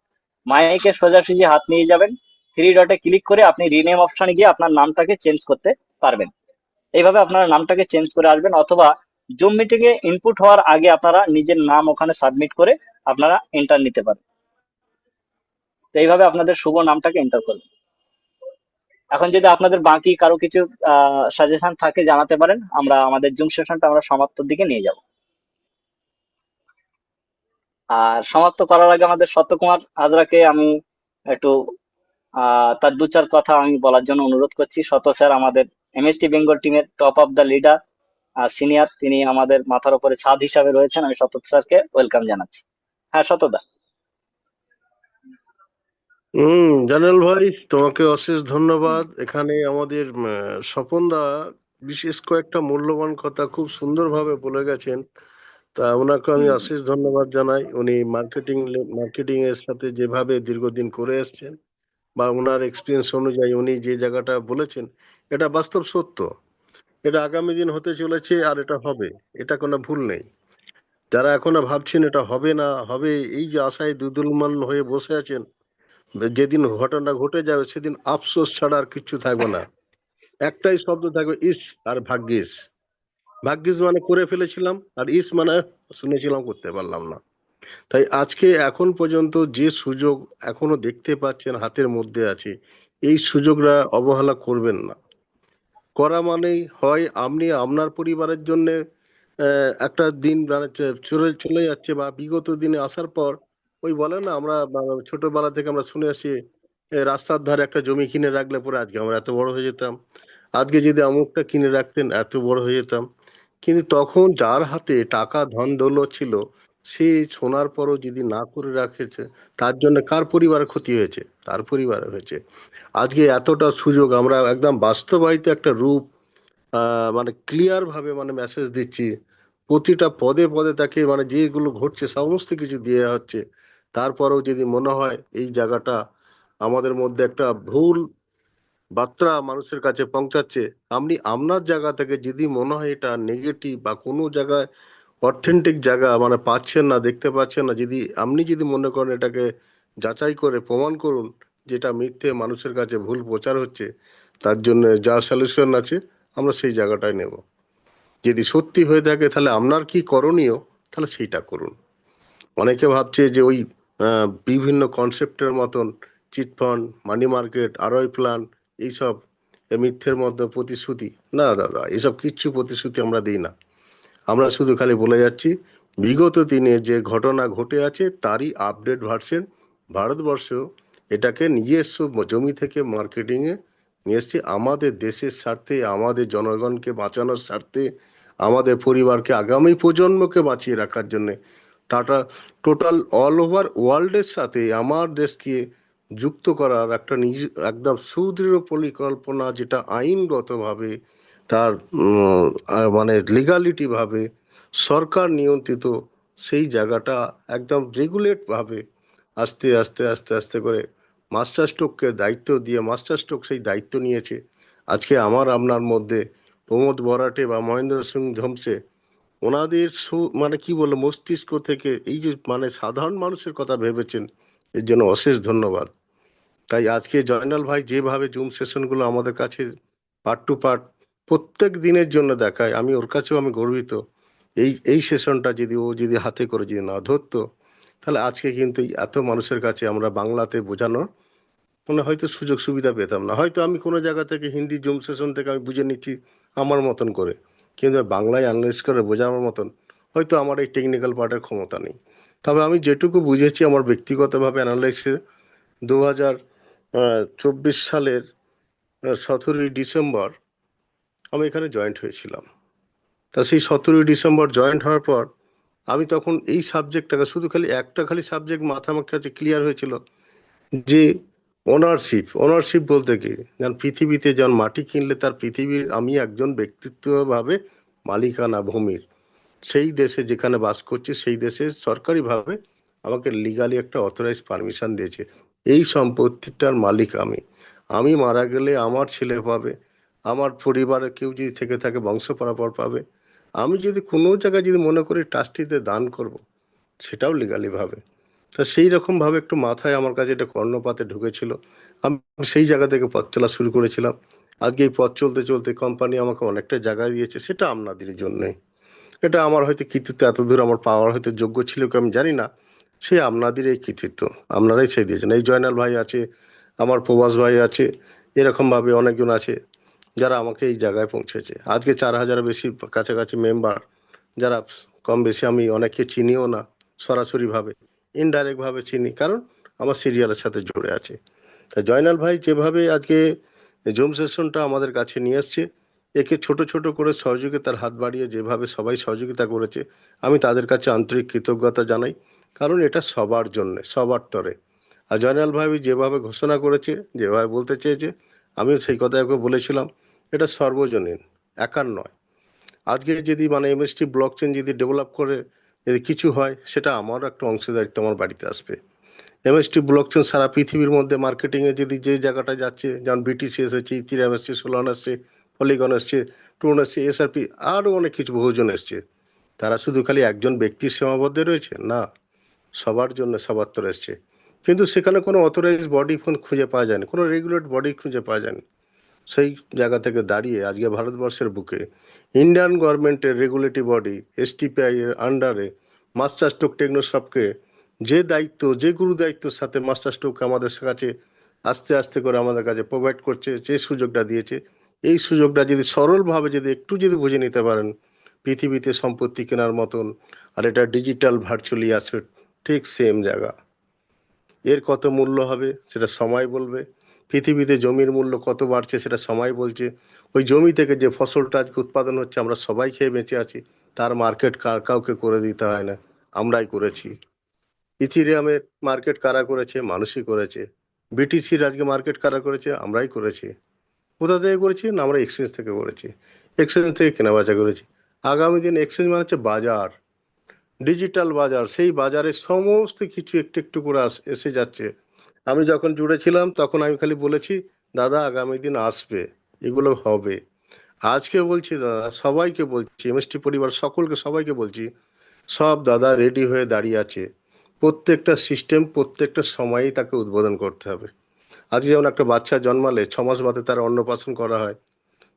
Speaker 1: মাইকে সোজাসুজি হাত নিয়ে যাবেন, 3 ডটে ক্লিক করে আপনি রিনেম অপশনে গিয়ে আপনার নামটাকে চেঞ্জ করতে পারবেন। এইভাবে আপনারা নামটাকে চেঞ্জ করে আসবেন, অথবা জুম মিটিং এ ইনপুট হওয়ার আগে আপনারা নিজের নাম ওখানে সাবমিট করে আপনারা এন্টার নিতে পারেন। তো এইভাবে আপনাদের শুভ নামটাকে এন্টার করবেন। এখন যদি আপনাদের বাকি কারো কিছু সাজেশন থাকে জানাতে পারেন, আমরা আমাদের জুম সেশনটা আমরা সমাপ্তির দিকে নিয়ে যাব। আর সমাপ্ত করার আগে আমাদের সত্যকুমার হাজরাকে আমি একটু তার দু চার কথা আমি বলার জন্য অনুরোধ করছি। সত্য স্যার আমাদের এমএসটি বেঙ্গল টিমের top of the leader, senior, তিনি আমাদের মাথার উপরে ছাদ হিসাবে রয়েছেন। আমি সত্য স্যারকে ওয়েলকাম জানাচ্ছি। হ্যাঁ সত্যদা।
Speaker 5: জানাল ভাই, তোমাকে অশেষ ধন্যবাদ। এখানে আমাদের স্বপনদা বিশেষ কয়েকটা মূল্যবান কথা খুব সুন্দরভাবে বলে গেছেন। তা ওনাকে আমি অশেষ ধন্যবাদ জানাই। উনি মার্কেটিং এর সাথে যেভাবে দীর্ঘদিন করে এসছেন বা ওনার এক্সপিরিয়েন্স অনুযায়ী উনি যে জায়গাটা বলেছেন এটা বাস্তব সত্য। এটা আগামী দিন হতে চলেছে আর এটা হবে, এটা কোনো ভুল নেই। যারা এখনো ভাবছেন এটা হবে না হবে, এই যে আশায় দুদুলমান হয়ে বসে আছেন, যেদিন ঘটনা ঘটে যাবে সেদিন আফসোস ছাড়া আর কিছু থাকবে না। একটাই শব্দ থাকবে, ইস আর ভাগ্যিস। ভাগ্যিস মানে করে ফেলেছিলাম, আর ইস মানে শুনেছিলাম করতে পারলাম না। তাই আজকে এখন পর্যন্ত যে সুযোগ এখনো দেখতে পাচ্ছেন হাতের মধ্যে আছে, এই সুযোগটা অবহেলা করবেন না। করা মানেই হয় আপনি আপনার পরিবারের জন্য একটা দিন চলে যাচ্ছে, বা বিগত দিনে আসার পর ওই বলে না, আমরা ছোটবেলা থেকে আমরা শুনে আসছি রাস্তার ধারে একটা জমি কিনে রাখলে পরে আজকে আমরা এত বড় হয়ে যেতাম। আজকে যদি আমুকটা কিনে রাখতেন এত বড় হয়ে যেতাম। কিন্তু তখন যার হাতে টাকা ধন দৌলত ছিল, সে শোনার পরও যদি না করে রাখেছে, তার জন্য কার পরিবারের ক্ষতি হয়েছে? তার পরিবারে হয়েছে। আজকে এতটা সুযোগ আমরা একদম বাস্তবায়িত একটা রূপ মানে ক্লিয়ার ভাবে মানে মেসেজ দিচ্ছি, প্রতিটা পদে পদে তাকে মানে যেগুলো ঘটছে সমস্ত কিছু দেওয়া হচ্ছে। তারপরেও যদি মনে হয় এই জায়গাটা আমাদের মধ্যে একটা ভুল বার্তা মানুষের কাছে পৌঁছাচ্ছে, আপনার জায়গা থেকে যদি মনে হয় এটা নেগেটিভ বা কোনো জায়গায় অথেন্টিক জায়গা মানে পাচ্ছেন না, দেখতে পাচ্ছেন না, আপনি যদি মনে করেন এটাকে যাচাই করে প্রমাণ করুন যেটা মিথ্যে, মানুষের কাছে ভুল প্রচার হচ্ছে, তার জন্য যা সলিউশন আছে আমরা সেই জায়গাটায় নেব। যদি সত্যি হয়ে থাকে তাহলে আপনার কি করণীয়, তাহলে সেইটা করুন। অনেকে ভাবছে যে ওই বিভিন্ন কনসেপ্টের মতন chit fund, money market, ROI plan, এইসব মিথ্যের মধ্যে প্রতিশ্রুতি, না দাদা, এসব কিচ্ছু প্রতিশ্রুতি আমরা দিই না। আমরা শুধু খালি বলে যাচ্ছি বিগত দিনে যে ঘটনা ঘটে আছে তারই আপডেট ভার্সন। ভারতবর্ষ এটাকে নিজস্ব জমি থেকে মার্কেটিংয়ে নিয়ে এসছে আমাদের দেশের স্বার্থে, আমাদের জনগণকে বাঁচানোর স্বার্থে, আমাদের পরিবারকে, আগামী প্রজন্মকে বাঁচিয়ে রাখার জন্যে টাটা টোটাল অল ওভার ওয়ার্ল্ডের সাথে আমার দেশকে যুক্ত করার একটা একদম সুদৃঢ় পরিকল্পনা, যেটা আইনগতভাবে তার মানে লিগালিটি ভাবে সরকার নিয়ন্ত্রিত, সেই জায়গাটা একদম রেগুলেট ভাবে আস্তে আস্তে আস্তে আস্তে করে মাস্টার স্ট্রোককে দায়িত্ব দিয়ে মাস্টার স্ট্রোক সেই দায়িত্ব নিয়েছে। আজকে আমার আপনার মধ্যে প্রমোদ বরাটে বা মহেন্দ্র সিং ধমসে ওনাদের মানে কি বলবো মস্তিষ্ক থেকে এই যে মানে সাধারণ মানুষের কথা ভেবেছেন, এর জন্য অশেষ ধন্যবাদ। তাই আজকে জয়নাল ভাই যেভাবে জুম সেশনগুলো আমাদের কাছে পার্ট টু পার্ট প্রত্যেক দিনের জন্য দেখায়, আমি ওর কাছেও আমি গর্বিত। এই সেশনটা যদি হাতে করে যদি না ধরতো, তাহলে আজকে কিন্তু এত মানুষের কাছে আমরা বাংলাতে বোঝানোর মানে হয়তো সুযোগ সুবিধা পেতাম না। হয়তো আমি কোনো জায়গা থেকে হিন্দি জুম সেশন থেকে আমি বুঝে নিচ্ছি আমার মতন করে, কিন্তু বাংলায় অ্যানালাইজ করে বোঝানোর মতন হয়তো আমার এই টেকনিক্যাল পার্টের ক্ষমতা নেই। তবে আমি যেটুকু বুঝেছি আমার ব্যক্তিগতভাবে অ্যানালাইসে 2024 সালের 17ই ডিসেম্বর আমি এখানে জয়েন্ট হয়েছিলাম। তা সেই 17ই ডিসেম্বর জয়েন্ট হওয়ার পর আমি তখন এই সাবজেক্টটাকে শুধু খালি একটা সাবজেক্ট মাথা আমার কাছে ক্লিয়ার হয়েছিল যে ওনারশিপ বলতে কি, যেমন পৃথিবীতে যেমন মাটি কিনলে তার পৃথিবীর আমি একজন ব্যক্তিত্বভাবে মালিকানা ভূমির, সেই দেশে যেখানে বাস করছি সেই দেশে সরকারিভাবে আমাকে লিগালি একটা অথরাইজ পারমিশন দিয়েছে, এই সম্পত্তিটার মালিক আমি মারা গেলে আমার ছেলে পাবে, আমার পরিবারে কেউ যদি থেকে থাকে বংশ পরম্পরা পাবে। আমি যদি কোনো জায়গায় যদি মনে করি ট্রাস্টিতে দান করব, সেটাও লিগালি ভাবে। তা সেই রকম ভাবে একটু মাথায় আমার কাছে এটা কর্ণপাতে ঢুকেছিল। আমি সেই জায়গা থেকে পথ চলা শুরু করেছিলাম। আজকে এই পথ চলতে চলতে কোম্পানি আমাকে অনেকটা জায়গায় দিয়েছে, সেটা আপনাদের জন্যই। এটা আমার হয়তো কৃতিত্ব, এত দূর আমার পাওয়ার হয়তো যোগ্য ছিল কি আমি জানি না, সে আপনাদের এই কৃতিত্ব, আপনারাই সেই দিয়েছেন। এই জয়নাল ভাই আছে, আমার প্রবাস ভাই আছে, এরকম ভাবে অনেকজন আছে যারা আমাকে এই জায়গায় পৌঁছেছে। আজকে 4,000 বেশি কাছাকাছি মেম্বার, যারা কম বেশি আমি অনেককে চিনিও না সরাসরিভাবে, ইনডাইরেক্ট ভাবে চিনি, কারণ আমার সিরিয়ালের সাথে জুড়ে আছে। তা জয়নাল ভাই যেভাবে আজকে জুম সেশনটা আমাদের কাছে নিয়ে আসছে, একে ছোট ছোট করে সহযোগিতার হাত বাড়িয়ে যেভাবে সবাই সহযোগিতা করেছে, আমি তাদের কাছে আন্তরিক কৃতজ্ঞতা জানাই, কারণ এটা সবার জন্য, সবার তরে। আর জয়নাল ভাই যেভাবে ঘোষণা করেছে, যেভাবে বলতে চেয়েছে, আমিও সেই কথা ওকে বলেছিলাম, এটা সর্বজনীন, একার নয়। আজকে যদি মানে এমএসটি ব্লক চেন যদি ডেভেলপ করে যদি কিছু হয়, সেটা আমার একটা অংশীদারিত্ব আমার বাড়িতে আসবে। এমএসটি ব্লক চেন সারা পৃথিবীর মধ্যে মার্কেটিংয়ে যদি যে জায়গাটা যাচ্ছে, যেমন বিটিসি এসেছে, ইথিরিয়াম এসছে, সোলান এসছে, পলিগন এসছে, টুন এসছে, এসআরপি, আরও অনেক কিছু বহুজন এসছে। তারা শুধু খালি একজন ব্যক্তির সীমাবদ্ধ রয়েছে না, সবার জন্য সবার তো এসছে। কিন্তু সেখানে কোনো অথরাইজ বডি খুঁজে পাওয়া যায়নি, কোনো রেগুলেট বডি খুঁজে পাওয়া যায়নি। সেই জায়গা থেকে দাঁড়িয়ে আজকে ভারতবর্ষের বুকে ইন্ডিয়ান গভর্নমেন্টের রেগুলেটরি বডি এসটিপিআই এর আন্ডারে মাস্টার স্ট্রোক টেকনোশপকে যে দায়িত্ব, যে গুরু দায়িত্বের সাথে মাস্টার স্ট্রোক আমাদের কাছে আস্তে আস্তে করে আমাদের কাছে প্রোভাইড করছে, যে সুযোগটা দিয়েছে, এই সুযোগটা যদি সরলভাবে যদি একটু যদি বুঝে নিতে পারেন, পৃথিবীতে সম্পত্তি কেনার মতন, আর এটা ডিজিটাল ভার্চুয়ালি অ্যাসেট, ঠিক সেম জায়গা। এর কত মূল্য হবে সেটা সময় বলবে, পৃথিবীতে জমির মূল্য কত বাড়ছে সেটা সময় বলছে। ওই জমি থেকে যে ফসলটা আজকে উৎপাদন হচ্ছে আমরা সবাই খেয়ে বেঁচে আছি, তার মার্কেট কাউকে করে দিতে হয় না, আমরাই করেছি। ইথিরিয়ামের মার্কেট কারা করেছে? মানুষই করেছে। বিটিসির আজকে মার্কেট কারা করেছে? আমরাই করেছি। কোথা থেকে করেছি? না, আমরা এক্সচেঞ্জ থেকে করেছি, এক্সচেঞ্জ থেকে কেনাবেচা করেছি। আগামী দিন এক্সচেঞ্জ মানে হচ্ছে বাজার, ডিজিটাল বাজার। সেই বাজারে সমস্ত কিছু একটু একটু করে এসে যাচ্ছে। আমি যখন জুড়েছিলাম তখন আমি খালি বলেছি, দাদা আগামী দিন আসবে, এগুলো হবে। আজকে বলছি দাদা, সবাইকে বলছি, এমএসটি পরিবার সকলকে সবাইকে বলছি, সব দাদা রেডি হয়ে দাঁড়িয়ে আছে। প্রত্যেকটা সিস্টেম প্রত্যেকটা সময়েই তাকে উদ্বোধন করতে হবে। আজকে যেমন একটা বাচ্চা জন্মালে 6 মাস বাদে তার অন্নপ্রাশন করা হয়,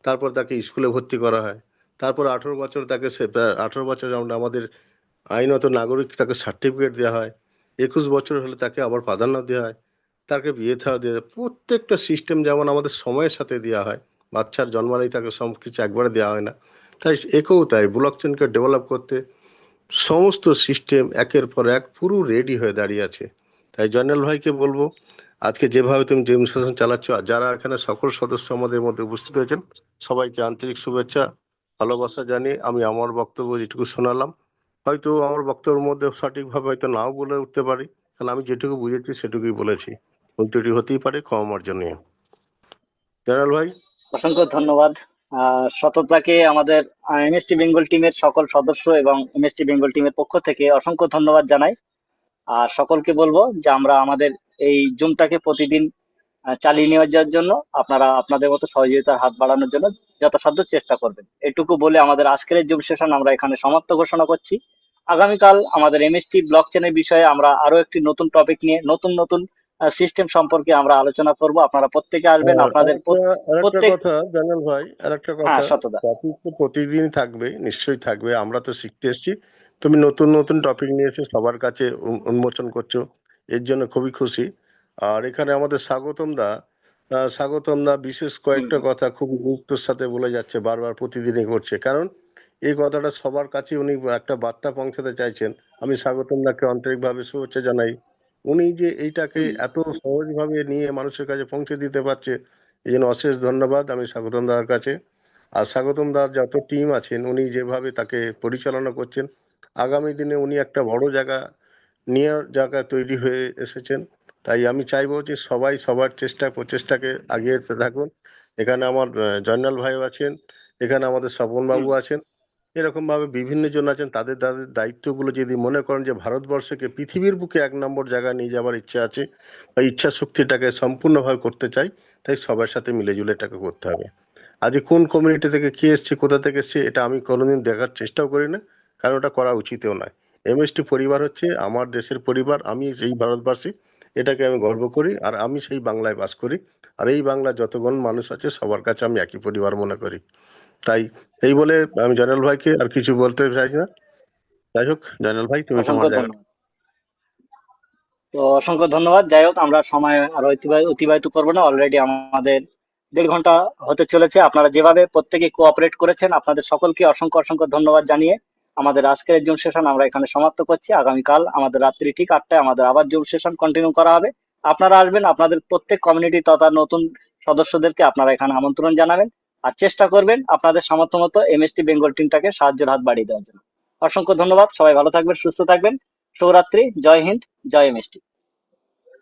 Speaker 5: তারপর তাকে স্কুলে ভর্তি করা হয়, তারপর 18 বছর তাকে 18 বছর যেমন আমাদের আইনত নাগরিক, তাকে সার্টিফিকেট দেওয়া হয়। 21 বছর হলে তাকে আবার প্রাধান্য দেওয়া হয়, তাকে বিয়ে থাওয়া দেওয়া হয়। প্রত্যেকটা সিস্টেম যেমন আমাদের সময়ের সাথে দেওয়া হয়, বাচ্চার জন্মালেই তাকে সব কিছু একবারে দেওয়া হয় না। তাই একেও তাই ব্লক চেনকে ডেভেলপ করতে সমস্ত সিস্টেম একের পর এক পুরো রেডি হয়ে দাঁড়িয়ে আছে। তাই জয়নাল ভাইকে বলবো, আজকে যেভাবে তুমি ডেমনস্ট্রেশন চালাচ্ছ, আর যারা এখানে সকল সদস্য আমাদের মধ্যে উপস্থিত হয়েছেন, সবাইকে আন্তরিক শুভেচ্ছা ভালোবাসা জানিয়ে আমি আমার বক্তব্য যেটুকু শোনালাম, হয়তো আমার বক্তব্যের মধ্যে সঠিকভাবে হয়তো নাও বলে উঠতে পারি, কারণ আমি যেটুকু বুঝেছি সেটুকুই বলেছি। ভুল ত্রুটি হতেই পারে, ক্ষমা মার্জনীয়। জয়নাল ভাই।
Speaker 1: অসংখ্য ধন্যবাদ। সততাকে আমাদের এমএসটি বেঙ্গল টিমের সকল সদস্য এবং এমএসটি বেঙ্গল টিমের পক্ষ থেকে অসংখ্য ধন্যবাদ জানাই। আর সকলকে বলবো যে আমরা আমাদের এই জুমটাকে প্রতিদিন চালিয়ে নিয়ে যাওয়ার জন্য আপনারা আপনাদের মতো সহযোগিতার হাত বাড়ানোর জন্য যথাসাধ্য চেষ্টা করবেন। এটুকু বলে আমাদের আজকের এই জুম সেশন আমরা এখানে সমাপ্ত ঘোষণা করছি। আগামীকাল আমাদের এমএসটি ব্লক চেনের বিষয়ে আমরা আরো একটি নতুন টপিক নিয়ে নতুন নতুন সিস্টেম সম্পর্কে আমরা আলোচনা করব। আপনারা প্রত্যেকে আসবেন, আপনাদের
Speaker 5: আরেকটা
Speaker 1: প্রত্যেক।
Speaker 5: কথা জয়নাল ভাই, আরেকটা
Speaker 1: হ্যাঁ,
Speaker 5: কথা,
Speaker 1: সততা।
Speaker 5: টপিক তো প্রতিদিন থাকবে, নিশ্চয়ই থাকবে, আমরা তো শিখতে এসেছি। তুমি নতুন নতুন টপিক নিয়ে এসে সবার কাছে উন্মোচন করছো, এর জন্য খুবই খুশি। আর এখানে আমাদের স্বাগতম দা বিশেষ কয়েকটা কথা খুব গুরুত্বের সাথে বলে যাচ্ছে, বারবার প্রতিদিনই করছে, কারণ এই কথাটা সবার কাছে উনি একটা বার্তা পৌঁছাতে চাইছেন। আমি স্বাগতম দাকে আন্তরিকভাবে শুভেচ্ছা জানাই। উনি যে এইটাকে এত সহজভাবে নিয়ে মানুষের কাছে পৌঁছে দিতে পারছে, এই জন্য অশেষ ধন্যবাদ আমি স্বাগতম দার কাছে। আর স্বাগতম দার যত টিম আছেন, উনি যেভাবে তাকে পরিচালনা করছেন, আগামী দিনে উনি একটা বড় জায়গা তৈরি হয়ে এসেছেন। তাই আমি চাইবো যে সবাই সবার প্রচেষ্টাকে আগিয়ে যেতে থাকুন। এখানে আমার জয়নাল ভাইও আছেন, এখানে আমাদের স্বপন বাবু আছেন, এরকম ভাবে বিভিন্ন জন আছেন। তাদের তাদের দায়িত্বগুলো যদি মনে করেন যে ভারতবর্ষকে পৃথিবীর বুকে 1 নম্বর জায়গায় নিয়ে যাওয়ার ইচ্ছা আছে বা ইচ্ছা শক্তিটাকে সম্পূর্ণভাবে করতে চাই, তাই সবার সাথে মিলেজুলে এটাকে করতে হবে। আজ কোন কমিউনিটি থেকে কে এসছে, কোথা থেকে এসছে, এটা আমি কোনোদিন দেখার চেষ্টাও করি না, কারণ ওটা করা উচিতও নয়। এমএসটি পরিবার হচ্ছে আমার দেশের পরিবার, আমি সেই ভারতবাসী, এটাকে আমি গর্ব করি, আর আমি সেই বাংলায় বাস করি। আর এই বাংলা যতক্ষণ মানুষ আছে সবার কাছে আমি একই পরিবার মনে করি। তাই এই বলে আমি জয়নাল ভাইকে আর কিছু বলতে চাইছি না। যাই হোক জয়নাল ভাই, তুমি তোমার
Speaker 1: অসংখ্য
Speaker 5: জায়গা।
Speaker 1: ধন্যবাদ। তো অসংখ্য ধন্যবাদ। যাই হোক, আমরা সময় আর অতিবাহিত করবো না, অলরেডি আমাদের 1.5 ঘন্টা হতে চলেছে। আপনারা যেভাবে প্রত্যেকে কোঅপারেট করেছেন, আপনাদের সকলকে অসংখ্য অসংখ্য ধন্যবাদ জানিয়ে আমাদের আজকের জুম সেশন আমরা এখানে সমাপ্ত করছি। আগামীকাল আমাদের রাত্রি ঠিক 8টায় আমাদের আবার জুম সেশন কন্টিনিউ করা হবে। আপনারা আসবেন, আপনাদের প্রত্যেক কমিউনিটি তথা নতুন সদস্যদেরকে আপনারা এখানে আমন্ত্রণ জানাবেন, আর চেষ্টা করবেন আপনাদের সামর্থ্য মতো এমএসটি বেঙ্গল টিমটাকে সাহায্যের হাত বাড়িয়ে দেওয়ার জন্য। অসংখ্য ধন্যবাদ, সবাই ভালো থাকবেন, সুস্থ থাকবেন। শুভরাত্রি, জয় হিন্দ, জয় এমএসটি।